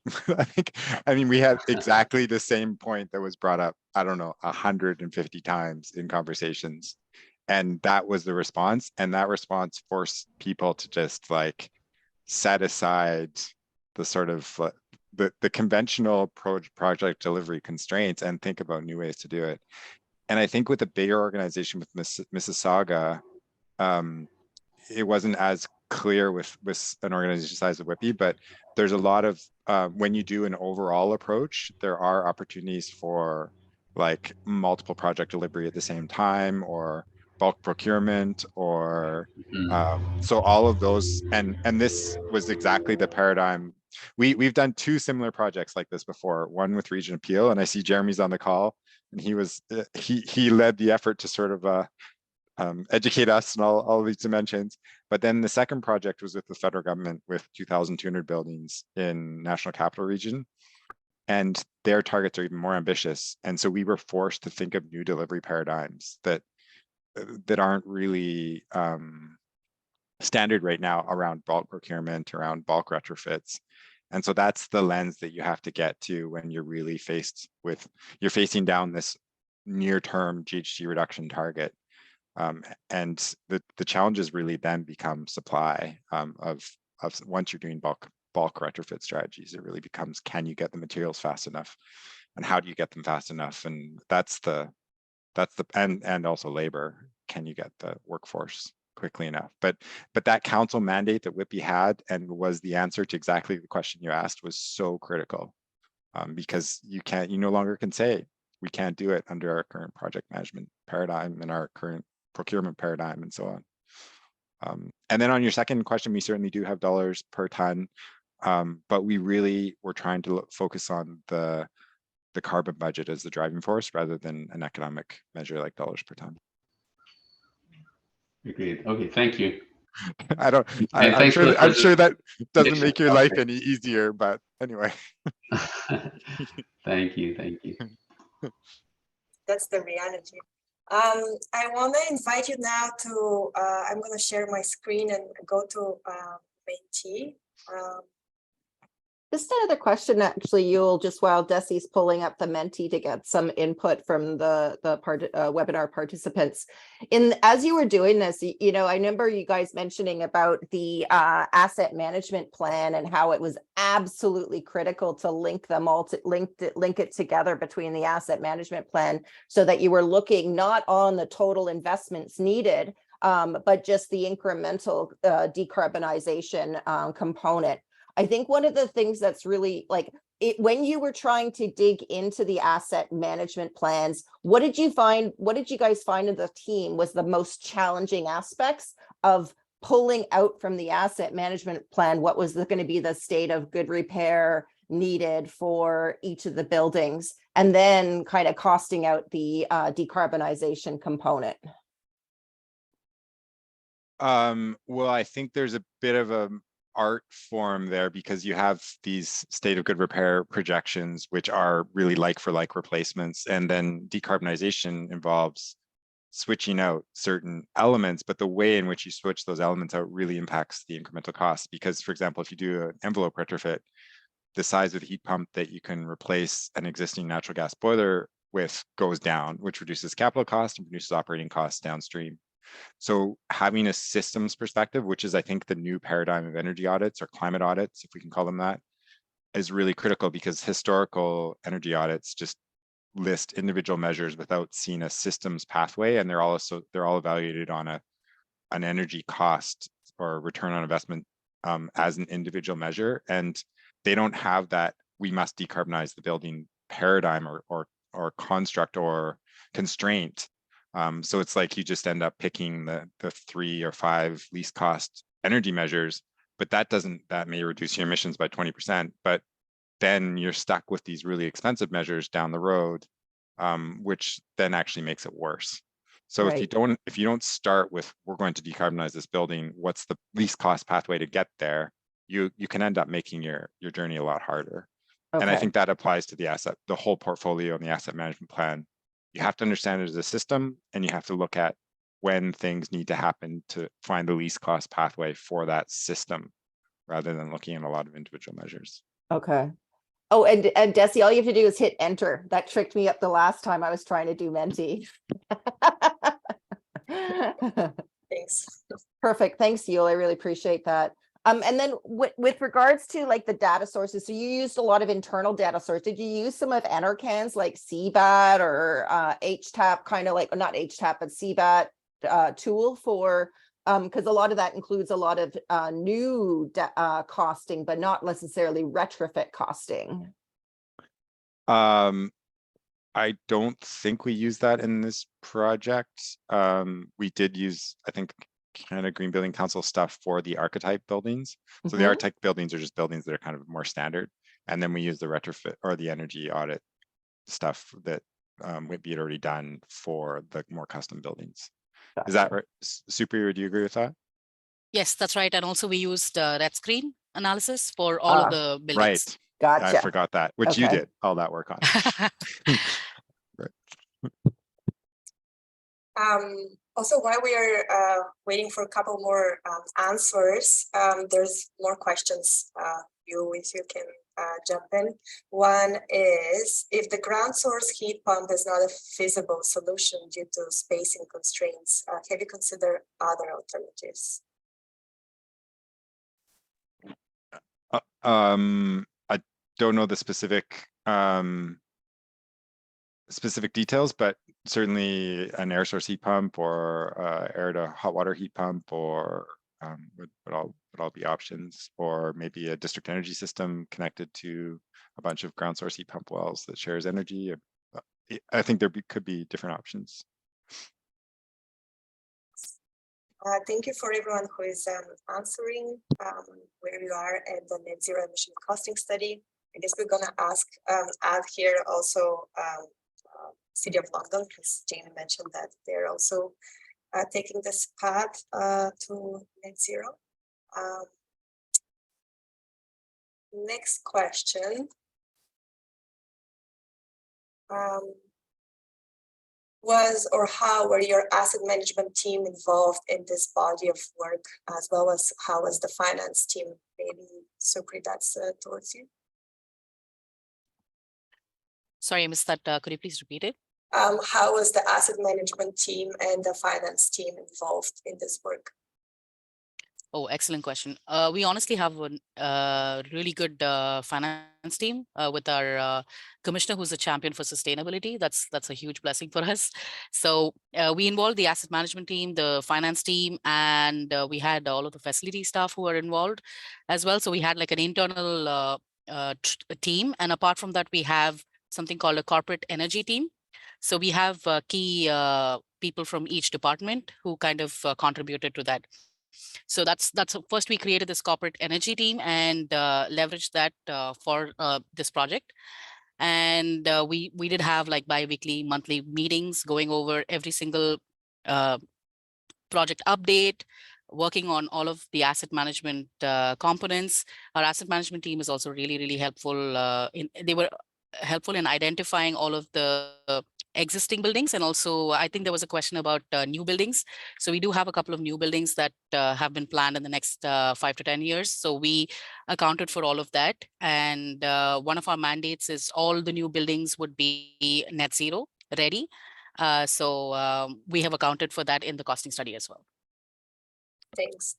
Speaker 3: I mean, we had exactly the same point that was brought up, I don't know, 150 times in conversations. And that was the response. And that response forced people to just like set aside the sort of the conventional project delivery constraints and think about new ways to do it. And I think with a bigger organization with Mississauga, it wasn't as clear with an organization size of Whitby, but there's a lot of when you do an overall approach, there are opportunities for like multiple project delivery at the same time, or bulk procurement, or so all of those, and this was exactly the paradigm. We've done two similar projects like this before, one with Region Appeal, and I see Jeremy's on the call, and he led the effort to sort of educate us in all of these dimensions. But then the second project was with the federal government with 2,200 buildings in National Capital Region. And their targets are even more ambitious. And so we were forced to think of new delivery paradigms that aren't really standard right now around bulk procurement, around bulk retrofits. And so that's the lens that you have to get to when you're really you're facing down this near-term GHG reduction target. And the challenges really then become supply of once you're doing bulk retrofit strategies. It really becomes, can you get the materials fast enough, and how do you get them fast enough? And and also labor. Can you get the workforce quickly enough? But that council mandate that Whitby had, and was the answer to exactly the question you asked, was so critical, because you no longer can say we can't do it under our current project management paradigm and our current procurement paradigm and so on. And then on your second question, we certainly do have dollars per ton, but we're trying to focus on the carbon budget as the driving force rather than an economic measure like dollars per ton.
Speaker 8: Agreed. Okay, thank you.
Speaker 3: I'm sure that doesn't make your life any easier, but anyway.
Speaker 8: Thank you.
Speaker 1: That's the reality. I want to invite you now to, I'm going to share my screen and go to Menti.
Speaker 4: Just another question, actually, Yul, just while Desi's pulling up the Menti to get some input from the webinar participants. As you were doing this, you know, I remember you guys mentioning about the asset management plan and how it was absolutely critical to link them all, to link it together between the asset management plan, so that you were looking not on the total investments needed, but just the incremental decarbonization component. I think one of the things that's really when you were trying to dig into the asset management plans, what did you guys find in the team was the most challenging aspects of pulling out from the asset management plan? What was going to be the state of good repair needed for each of the buildings, and then kind of costing out the decarbonization component?
Speaker 3: Well, I think there's a bit of a art form there, because you have these state of good repair projections, which are really like for like replacements. And then decarbonization involves switching out certain elements, but the way in which you switch those elements out really impacts the incremental cost. Because, for example, if you do an envelope retrofit, the size of the heat pump that you can replace an existing natural gas boiler with goes down, which reduces capital cost and reduces operating costs downstream. So having a systems perspective, which is, I think, the new paradigm of energy audits, or climate audits, if we can call them that, is really critical, because historical energy audits just list individual measures without seeing a systems pathway, and they're all evaluated on an energy cost or return on investment as an individual measure, and they don't have that we must decarbonize the building paradigm or construct or constraint. So it's like you just end up picking the 3 or 5 least cost energy measures, but that may reduce your emissions by 20%, but then you're stuck with these really expensive measures down the road, which then actually makes it worse. So
Speaker 4: Right.
Speaker 3: if you don't start with, we're going to decarbonize this building, what's the least cost pathway to get there, you can end up making your journey a lot harder. Okay. And I think that applies to the whole portfolio and the asset management plan. You have to understand it as a system, and you have to look at when things need to happen to find the least cost pathway for that system, rather than looking at a lot of individual measures.
Speaker 4: Okay. Oh, and Desi, all you have to do is hit enter. That tricked me up the last time I was trying to do Menti.
Speaker 1: Thanks.
Speaker 4: Perfect. Thanks, Yul. I really appreciate that. And then with regards to like the data sources, so you used a lot of internal data sources. Did you use some of NRCan's like CBAT or HTAP, kind of like, not HTAP, but CBAT tool for Because a lot of that includes a lot of new costing, but not necessarily retrofit costing.
Speaker 3: I don't think we use that in this project. We did use, I think, Canada Green Building Council stuff for the archetype buildings. So the
Speaker 4: Mhm.
Speaker 3: archetype buildings are just buildings that are kind of more standard. And then we use the retrofit or the energy audit stuff that Whitby had already done for the more custom buildings. Is that right? Superior, do you agree with that?
Speaker 5: Yes, that's right. And also we used red screen analysis for all of the buildings.
Speaker 3: Right.
Speaker 4: Gotcha.
Speaker 3: I forgot that, which you
Speaker 4: Okay.
Speaker 3: did all that work on.
Speaker 1: Also, while we are waiting for a couple more answers, there's more questions. If you can jump in. One is, if the ground source heat pump is not a feasible solution due to spacing constraints, have you considered other alternatives?
Speaker 3: I don't know the specific details, but certainly an air source heat pump or air to hot water heat pump or would all be options, or maybe a district energy system connected to a bunch of ground source heat pump wells that shares energy. I think could be different options.
Speaker 1: Thank you for everyone who is answering where you are at the net zero emission costing study. I guess we're gonna add here also City of London, because Jamie mentioned that they're also taking this path to net zero. Next question. Was or how were your asset management team involved in this body of work, as well as how was the finance team? Maybe Supri, that's towards you.
Speaker 5: Sorry, I missed that. Could you please repeat it?
Speaker 1: How was the asset management team and the finance team involved in this work?
Speaker 5: Oh, excellent question. We honestly have a really good finance team with our commissioner, who's a champion for sustainability. That's a huge blessing for us. So we involved the asset management team, the finance team, and we had all of the facility staff who were involved as well. So we had like an internal team, and apart from that, we have something called a corporate energy team. So we have key people from each department who kind of contributed to that. So that's first we created this corporate energy team and leveraged that for this project. And we did have like bi-weekly, monthly meetings going over every single project update, working on all of the asset management components. Our asset management team is also really, really helpful. They were helpful in identifying all of the existing buildings. And also, I think there was a question about new buildings. So we do have a couple of new buildings that have been planned in the next 5 to 10 years. So we accounted for all of that. And one of our mandates is all the new buildings would be net zero ready. So we have accounted for that in the costing study as well.
Speaker 1: Thanks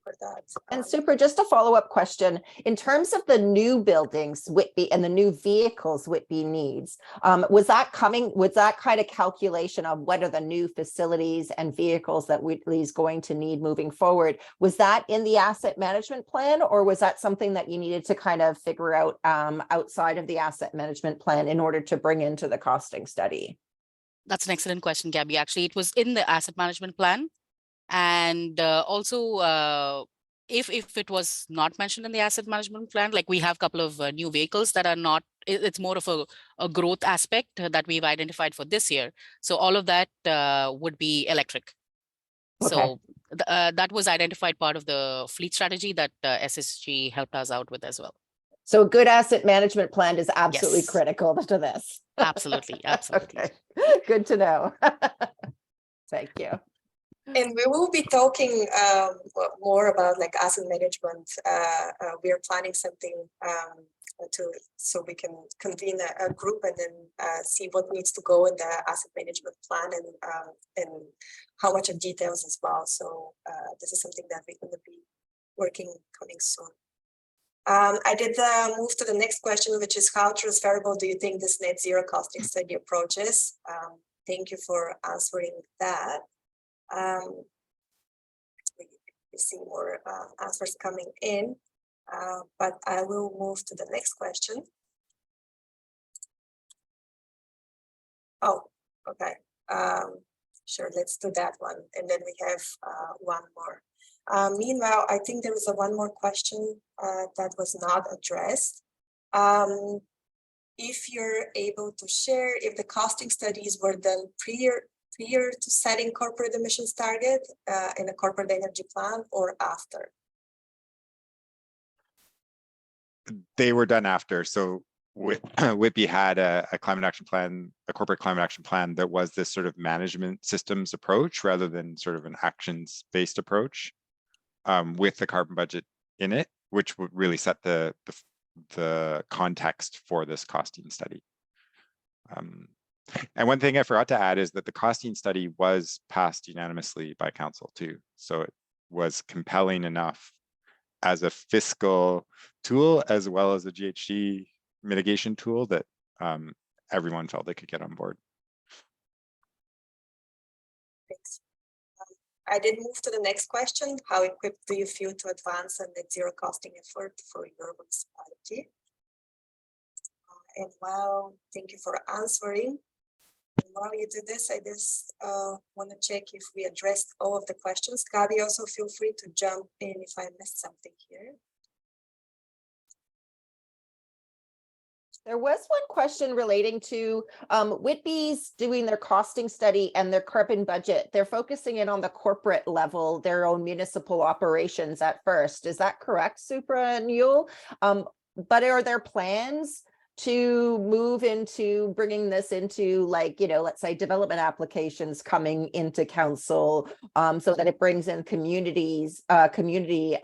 Speaker 1: for that.
Speaker 4: And Super, just a follow-up question. In terms of the new buildings Whitby and the new vehicles Whitby needs, was that kind of calculation of what are the new facilities and vehicles that Whitby's going to need moving forward? Was that in the asset management plan, or was that something that you needed to kind of figure out outside of the asset management plan in order to bring into the costing study?
Speaker 5: That's an excellent question, Gabby. Actually, it was in the asset management plan. And also, if it was not mentioned in the asset management plan, like we have a couple of new vehicles that are not, it's more of a growth aspect that we've identified for this year. So all of that would be electric. Okay. So that was identified part of the fleet strategy that SSG helped us out with as well.
Speaker 4: So a good asset management plan is absolutely
Speaker 5: Yes.
Speaker 4: critical to this.
Speaker 5: Absolutely, absolutely.
Speaker 4: Okay, good to know. Thank you.
Speaker 1: And we will be talking more about like asset management. We are planning something so we can convene a group and then see what needs to go in the asset management plan and how much of details as well. So this is something that we're going to be working coming soon. I did move to the next question, which is how transferable do you think this net zero costing study approach is? Thank you for answering that. we see more answers coming in, but I will move to the next question. Oh, okay. Sure, let's do that one. And then we have one more. Meanwhile, I think there was one more question that was not addressed. If you're able to share if the costing studies were done prior to setting corporate emissions target in a corporate energy plan or after?
Speaker 3: They were done after. So Whitby had a climate action plan, a corporate climate action plan that was this sort of management systems approach rather than sort of an actions-based approach with the carbon budget in it, which would really set the context for this costing study. And one thing I forgot to add is that the costing study was passed unanimously by council too. So it was compelling enough as a fiscal tool as well as a GHG mitigation tool that everyone felt they could get on board.
Speaker 1: Thanks. I did move to the next question. How equipped do you feel to advance a net zero costing effort for your municipality? And well, thank you for answering. And while you do this, I just want to check if we addressed all of the questions. Gabi, also feel free to jump in if I missed something here.
Speaker 4: There was one question relating to Whitby's doing their costing study and their carbon budget. They're focusing in on the corporate level, their own municipal operations at first. Is that correct, Supra and Yul? But are there plans to move into bringing this into, like, you know, let's say development applications coming into council, so that it brings in communities, community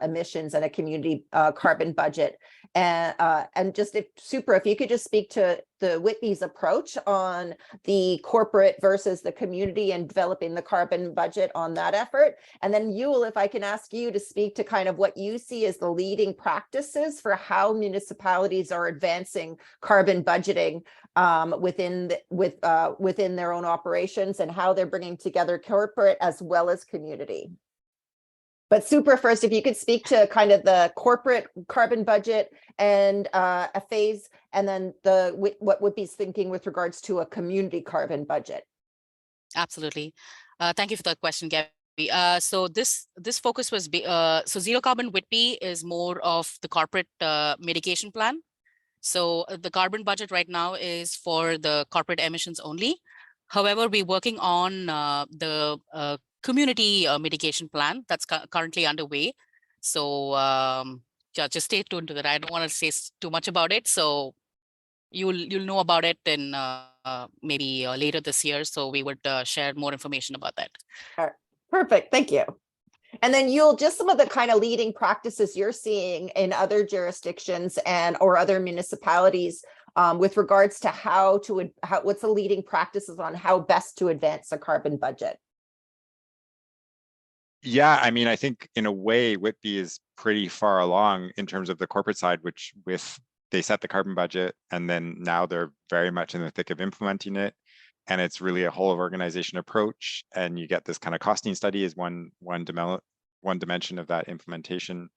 Speaker 4: emissions and a community carbon budget? And just if Supra, if you could just speak to the Whitby's approach on the corporate versus the community and developing the carbon budget on that effort. And then Yul, if I can ask you to speak to kind of what you see as the leading practices for how municipalities are advancing carbon budgeting within their own operations and how they're bringing together corporate as well as community. But Supra first, if you could speak to kind of the corporate carbon budget and a phase, and then what Whitby's thinking with regards to a community carbon budget.
Speaker 5: Absolutely. Thank you for that question, Gabby. So this focus was, so zero carbon Whitby is more of the corporate mitigation plan. So the carbon budget right now is for the corporate emissions only. However, we're working on the community mitigation plan that's currently underway. So just stay tuned to that. I don't want to say too much about it. So you'll know about it in maybe later this year. So we would share more information about that.
Speaker 4: All right. Perfect. Thank you. And then Yul, just some of the kind of leading practices you're seeing in other jurisdictions and or other municipalities with regards to what's the leading practices on how best to advance a carbon budget?
Speaker 3: Yeah, I mean, I think in a way, Whitby is pretty far along in terms of the corporate side, which they set the carbon budget and then now they're very much in the thick of implementing it. And it's really a whole of organization approach. And you get this kind of costing study is one dimension of that implementation,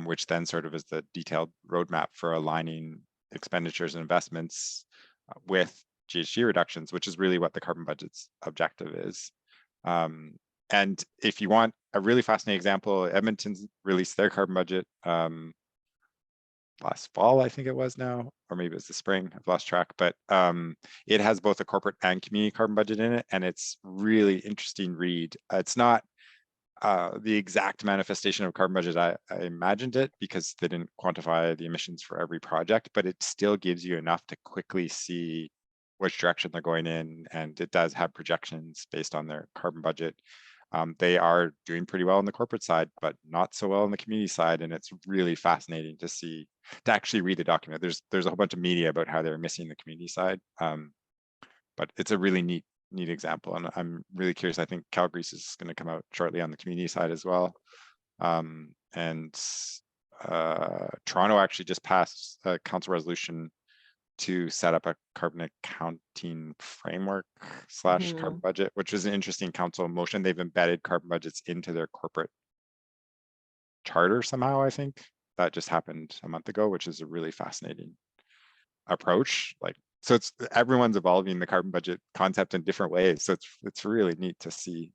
Speaker 3: which then sort of is the detailed roadmap for aligning expenditures and investments with GHG reductions, which is really what the carbon budget's objective is. And if you want a really fascinating example, Edmonton's released their carbon budget last fall, I think it was now, or maybe it's the spring, I've lost track, but it has both a corporate and community carbon budget in it. And it's really interesting read. It's not the exact manifestation of carbon budget I imagined it, because they didn't quantify the emissions for every project, but it still gives you enough to quickly see which direction they're going in. And it does have projections based on their carbon budget. They are doing pretty well on the corporate side, but not so well on the community side. And it's really fascinating to actually read the document. There's a whole bunch of media about how they're missing the community side. But it's a really neat example. And I'm really curious. I think Calgary's is going to come out shortly on the community side as well. And Toronto actually just passed a council resolution to set up a carbon accounting framework / carbon budget, which was an interesting council motion. They've embedded carbon budgets into their corporate charter somehow, I think. That just happened a month ago, which is a really fascinating approach. Like, so it's everyone's evolving the carbon budget concept in different ways. So it's really neat to see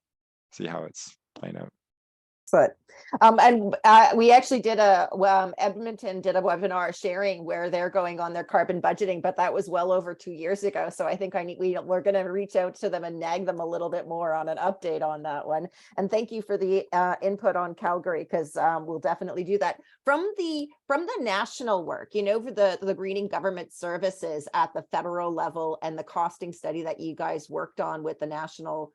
Speaker 3: how it's playing out.
Speaker 4: But we actually did Edmonton did a webinar sharing where they're going on their carbon budgeting, but that was well over 2 years ago. So I think we're going to reach out to them and nag them a little bit more on an update on that one. And thank you for the input on Calgary, because we'll definitely do that. From the national work, you know, for the greening government services at the federal level and the costing study that you guys worked on with the national.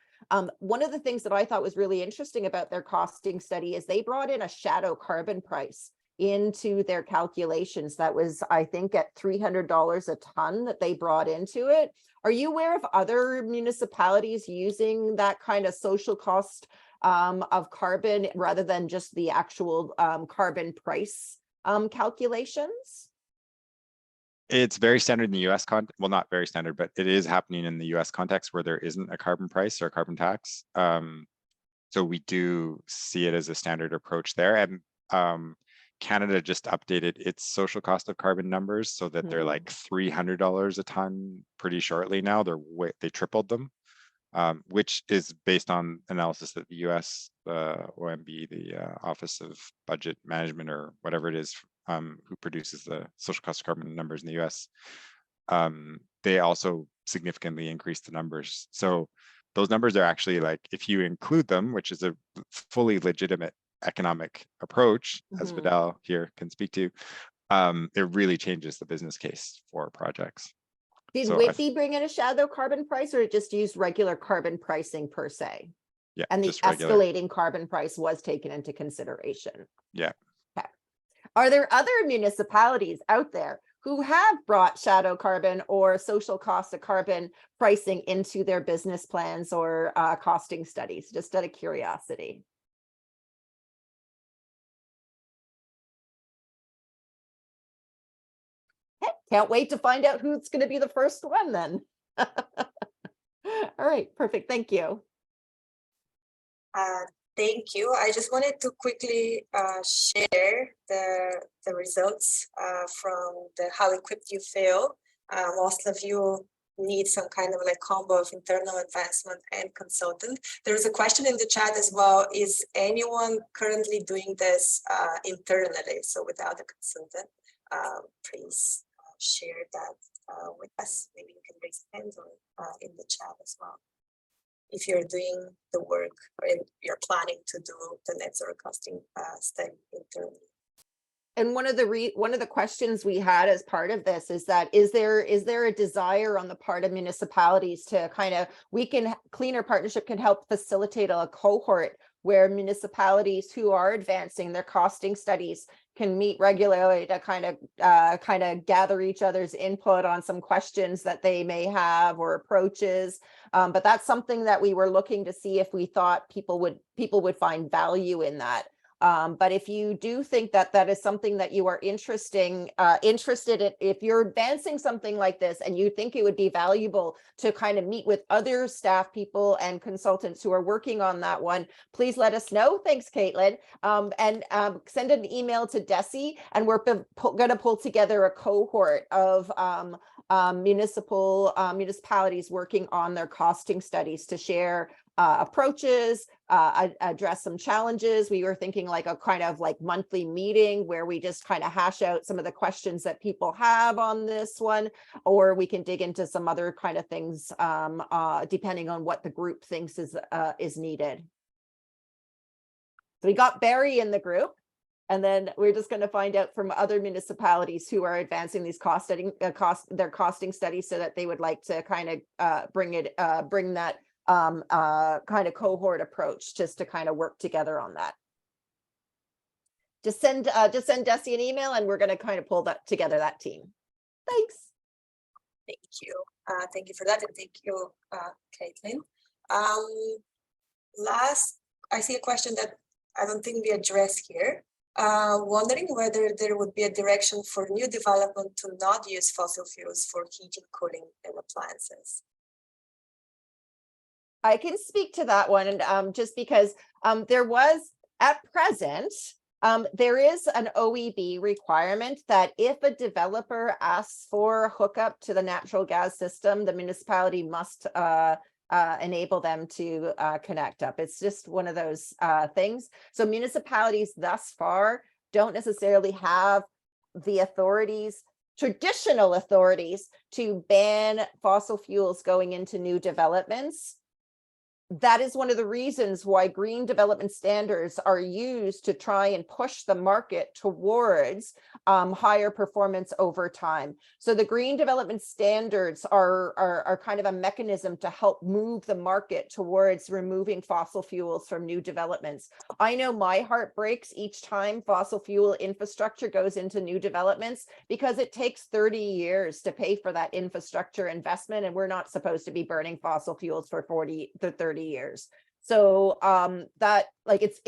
Speaker 4: One of the things that I thought was really interesting about their costing study is they brought in a shadow carbon price into their calculations. That was, I think, at $300 a ton that they brought into it. Are you aware of other municipalities using that kind of social cost of carbon rather than just the actual carbon price calculations?
Speaker 3: It's very standard in the US well, not very standard, but it is happening in the US context where there isn't a carbon price or a carbon tax. So we do see it as a standard approach there. And Canada just updated its social cost of carbon numbers so that they're like $300 a ton pretty shortly now. They tripled them, which is based on analysis that the US OMB, the Office of Budget Management or whatever it is, who produces the social cost of carbon numbers in the US, they also significantly increased the numbers. So those numbers are actually, like, if you include them, which is a fully legitimate economic approach, as Vidal here can speak to, it really changes the business case for projects.
Speaker 4: Did Whitby bring in a shadow carbon price, or just use regular carbon pricing per se?
Speaker 3: Yeah,
Speaker 4: and the escalating carbon price was taken into consideration.
Speaker 3: Yeah.
Speaker 4: Okay. Are there other municipalities out there who have brought shadow carbon or social cost of carbon pricing into their business plans or costing studies, just out of curiosity? Okay. Can't wait to find out who's going to be the first one then. All right, perfect. Thank you.
Speaker 1: Thank you. I just wanted to quickly share the results from the How Equipped You Feel. Most of you need some kind of like combo of internal advancement and consultant. There's a question in the chat as well. Is anyone currently doing this internally? So without a consultant, please share that with us. Maybe you can raise hands or in the chat as well, if you're doing the work or you're planning to do the net zero costing study internally.
Speaker 4: And one of the questions we had as part of this is that is there a desire on the part of municipalities to kind of, Clean Air Partnership can help facilitate a cohort where municipalities who are advancing their costing studies can meet regularly to kind of gather each other's input on some questions that they may have or approaches. But that's something that we were looking to see if we thought people would find value in that. But if you do think that that is something that you are interested in, if you're advancing something like this and you think it would be valuable to kind of meet with other staff people and consultants who are working on that one, please let us know. Thanks, Caitlin. And send an email to Desi, and we're going to pull together a cohort of municipalities working on their costing studies to share approaches, address some challenges. We were thinking like a kind of like monthly meeting where we just kind of hash out some of the questions that people have on this one, or we can dig into some other kind of things depending on what the group thinks is needed. So we got Barry in the group, and then we're just going to find out from other municipalities who are advancing these their costing studies, so that they would like to kind of bring that kind of cohort approach, just to kind of work together on that. Just send Desi an email, and we're going to kind of pull together that team. Thanks.
Speaker 1: Thank you. Thank you for that, and thank you, Caitlin. Last, I see a question that I don't think we addressed here. wondering whether there would be a direction for new development to not use fossil fuels for heating, cooling, and appliances.
Speaker 4: I can speak to that one, and just because there was at present, there is an OEB requirement that if a developer asks for a hookup to the natural gas system, the municipality must enable them to connect up. It's just one of those things. So municipalities thus far don't necessarily have the authorities, traditional authorities, to ban fossil fuels going into new developments. That is one of the reasons why green development standards are used to try and push the market towards higher performance over time. So the green development standards are kind of a mechanism to help move the market towards removing fossil fuels from new developments. I know my heart breaks each time fossil fuel infrastructure goes into new developments, because it takes 30 years to pay for that infrastructure investment, and we're not supposed to be burning fossil fuels for 40 to 30 years. So that, like, it's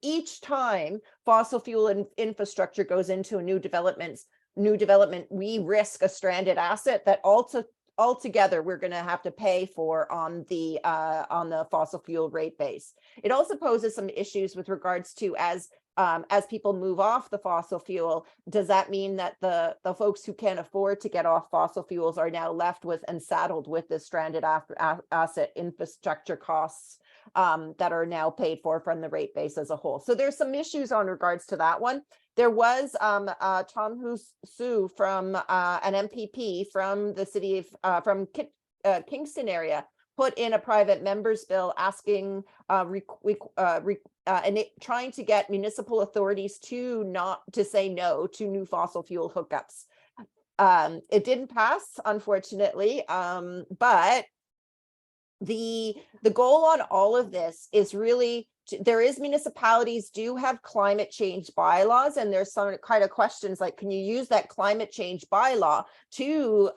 Speaker 4: each time fossil fuel infrastructure goes into a new development, we risk a stranded asset that altogether we're going to have to pay for on the fossil fuel rate base. It also poses some issues with regards to as people move off the fossil fuel, does that mean that the folks who can't afford to get off fossil fuels are now left with and saddled with this stranded asset infrastructure costs that are now paid for from the rate base as a whole? So there's some issues on regards to that one. There was Tom Su from an MPP from the city of Kingston area put in a private members bill asking and trying to get municipal authorities to say no to new fossil fuel hookups. It didn't pass, unfortunately, but the goal on all of this is really municipalities do have climate change bylaws, and there's some kind of questions like, can you use that climate change bylaw to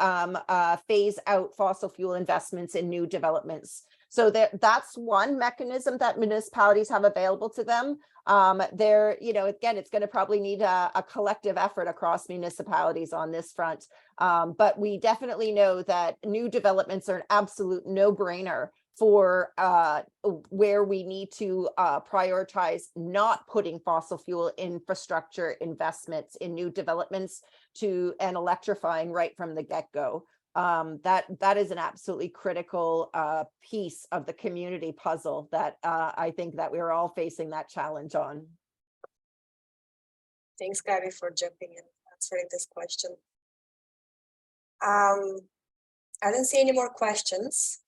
Speaker 4: phase out fossil fuel investments in new developments? So that's one mechanism that municipalities have available to them. Again, it's going to probably need a collective effort across municipalities on this front. But we definitely know that new developments are an absolute no-brainer for where we need to prioritize not putting fossil fuel infrastructure investments in new developments and electrifying right from the get-go. That is an absolutely critical piece of the community puzzle that I think that we're all facing that challenge on.
Speaker 1: Thanks, Gabby, for jumping in and answering this question. I don't see any more questions.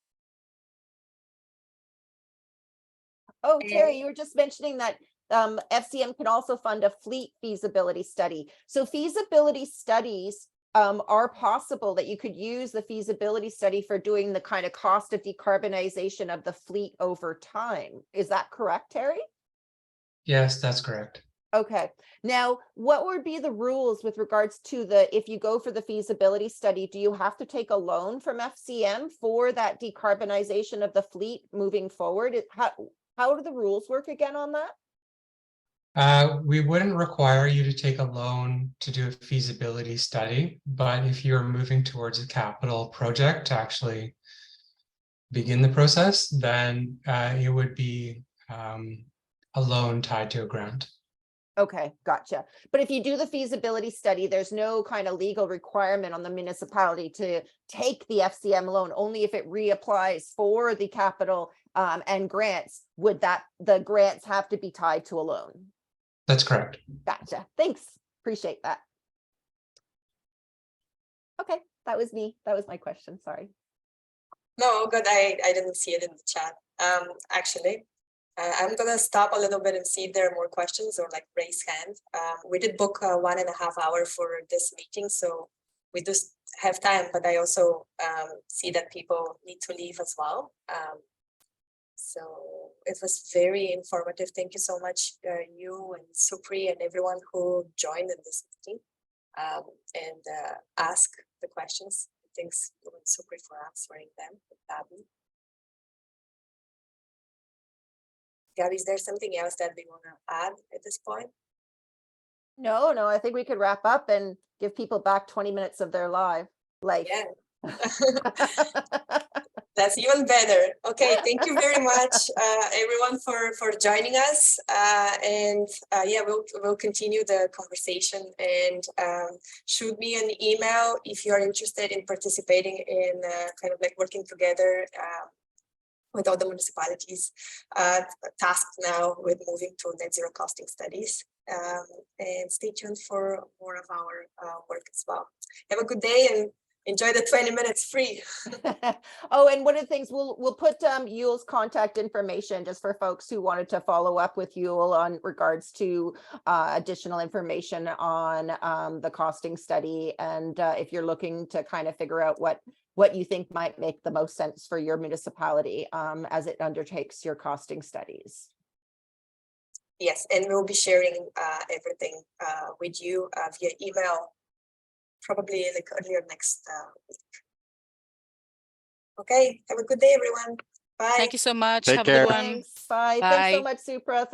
Speaker 4: Oh, Terry, you were just mentioning that FCM can also fund a fleet feasibility study. So feasibility studies are possible, that you could use the feasibility study for doing the kind of cost of decarbonization of the fleet over time. Is that correct, Terry?
Speaker 7: Yes, that's correct.
Speaker 4: Okay. Now, what would be the rules with regards to if you go for the feasibility study, do you have to take a loan from FCM for that decarbonization of the fleet moving forward? How do the rules work again on that?
Speaker 7: We wouldn't require you to take a loan to do a feasibility study, but if you're moving towards a capital project to actually begin the process, then it would be a loan tied to a grant.
Speaker 4: Okay, gotcha. But if you do the feasibility study, there's no kind of legal requirement on the municipality to take the FCM loan. Only if it reapplies for the capital and grants, would the grants have to be tied to a loan?
Speaker 7: That's correct.
Speaker 4: Gotcha. Thanks. Appreciate that. Okay, that was me. That was my question. Sorry.
Speaker 1: No, good. I didn't see it in the chat. Actually, I'm gonna stop a little bit and see if there are more questions or like raise hand. We did book 1.5 hours for this meeting, so we just have time, but I also see that people need to leave as well. So it was very informative. Thank you so much, you and Supri and everyone who joined in this meeting and ask the questions. Thanks you and Supri for answering them. Gabby, is there something else that we want to add at this point?
Speaker 4: No, I think we could wrap up and give people back 20 minutes of their life.
Speaker 1: Yeah. That's even better. Okay, thank you very much, everyone, for joining us. Yeah, we'll continue the conversation, and shoot me an email if you are interested in participating in kind of like working together with all the municipalities tasked now with moving to net zero costing studies. And stay tuned for more of our work as well. Have a good day and enjoy the 20 minutes free.
Speaker 4: Oh, and one of the things we'll put Yule's contact information just for folks who wanted to follow up with Yule on regards to additional information on the costing study, and if you're looking to kind of figure out what you think might make the most sense for your municipality as it undertakes your costing studies.
Speaker 1: Yes, and we'll be sharing everything with you via email, probably like earlier next week. Okay, have a good day, everyone. Bye.
Speaker 5: Thank you so much.
Speaker 3: Take
Speaker 5: Have a
Speaker 3: care.
Speaker 5: good one.
Speaker 4: Thanks. Bye. Thanks so
Speaker 5: Bye.
Speaker 4: much, Supra. Thank